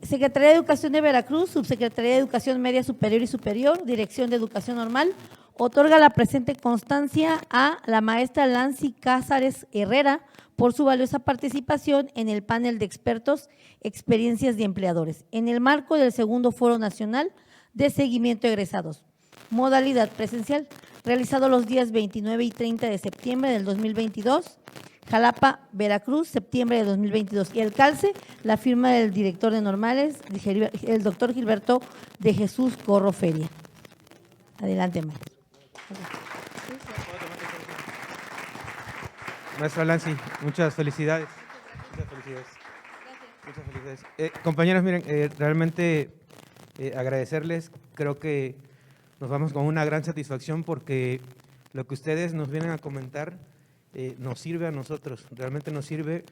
Secretaría de Educación de Veracruz, Subsecretaría de Educación Media Superior y Superior, Dirección de Educación Normal, otorga la presente constancia a la maestra Lancy Cázares Herrera por su valiosa participación en el panel de expertos Experiencias de Empleadores, en el marco del segundo Foro Nacional de Seguimiento Egresados. Modalidad presencial, realizado los días 29 y 30 de septiembre del 2022, Jalapa, Veracruz, septiembre de 2022. Y el calce, la firma del director de normales, el doctor Gilberto de Jesús Corro Feria. Adelante, maestro. Maestra Lancy, muchas felicidades. Muchas felicidades. Muchas felicidades. Compañeros, miren, realmente agradecerles, creo que nos vamos con una gran satisfacción porque lo que ustedes nos vienen a comentar nos sirve a nosotros, realmente nos sirve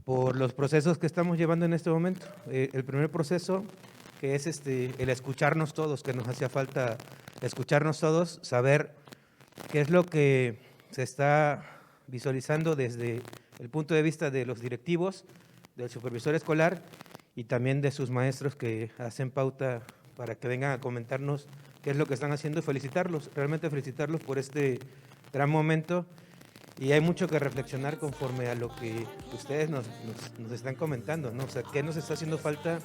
por los procesos que estamos llevando en este momento. El primer proceso, que es el escucharnos todos, que nos hacía falta escucharnos todos, saber qué es lo que se está visualizando desde el punto de vista de los directivos, del supervisor escolar y también de sus maestros que hacen pauta para que vengan a comentarnos qué es lo que están haciendo y felicitarlos, realmente felicitarlos por este gran momento. Y hay mucho que reflexionar conforme a lo que ustedes nos están comentando, ¿no? O sea, ¿qué nos está haciendo falta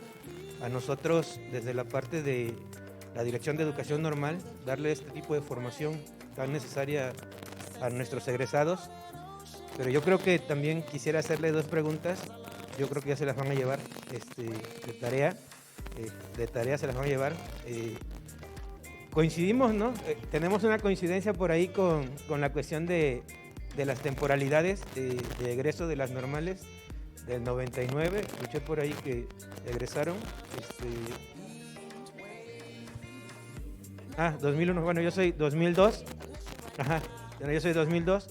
a nosotros desde la parte de la Dirección de Educación Normal, darle este tipo de formación tan necesaria a nuestros egresados? Pero yo creo que también quisiera hacerle dos preguntas, yo creo que ya se las van a llevar de tarea se las van a llevar. Coincidimos, ¿no? Tenemos una coincidencia por ahí con la cuestión de las temporalidades de egreso de las normales del 99, escuché por ahí que egresaron. 2001, bueno, yo soy 2002, yo soy 2002,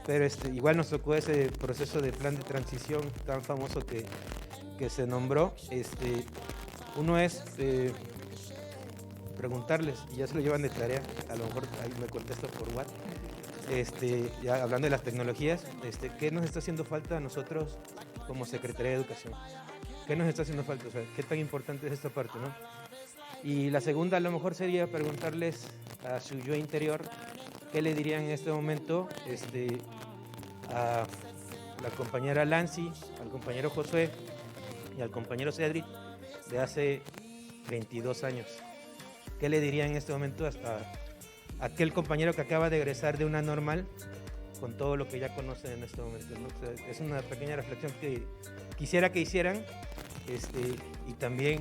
pero igual nos tocó ese proceso de plan de transición tan famoso que se nombró. Uno es preguntarles, y ya se lo llevan de tarea, a lo mejor ahí me contesto por WhatsApp, ya hablando de las tecnologías, ¿qué nos está haciendo falta a nosotros como Secretaría de Educación? ¿Qué nos está haciendo falta? O sea, ¿qué tan importante es esta parte, no? Y la segunda a lo mejor sería preguntarles a su yo interior, ¿qué le dirían en este momento a la compañera Lancy, al compañero Josué y al compañero Cedric de hace 22 años? ¿Qué le dirían en este momento hasta aquel compañero que acaba de egresar de una normal con todo lo que ya conocen en este momento, ¿no? O sea, es una pequeña reflexión que quisiera que hicieran, y también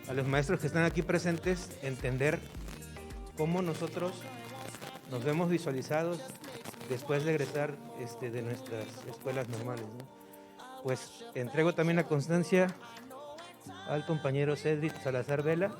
a los maestros que están aquí presentes, entender cómo nosotros nos vemos visualizados después de egresar de nuestras escuelas normales, ¿no? Pues entrego también la constancia al compañero Cedric Salazar Vela,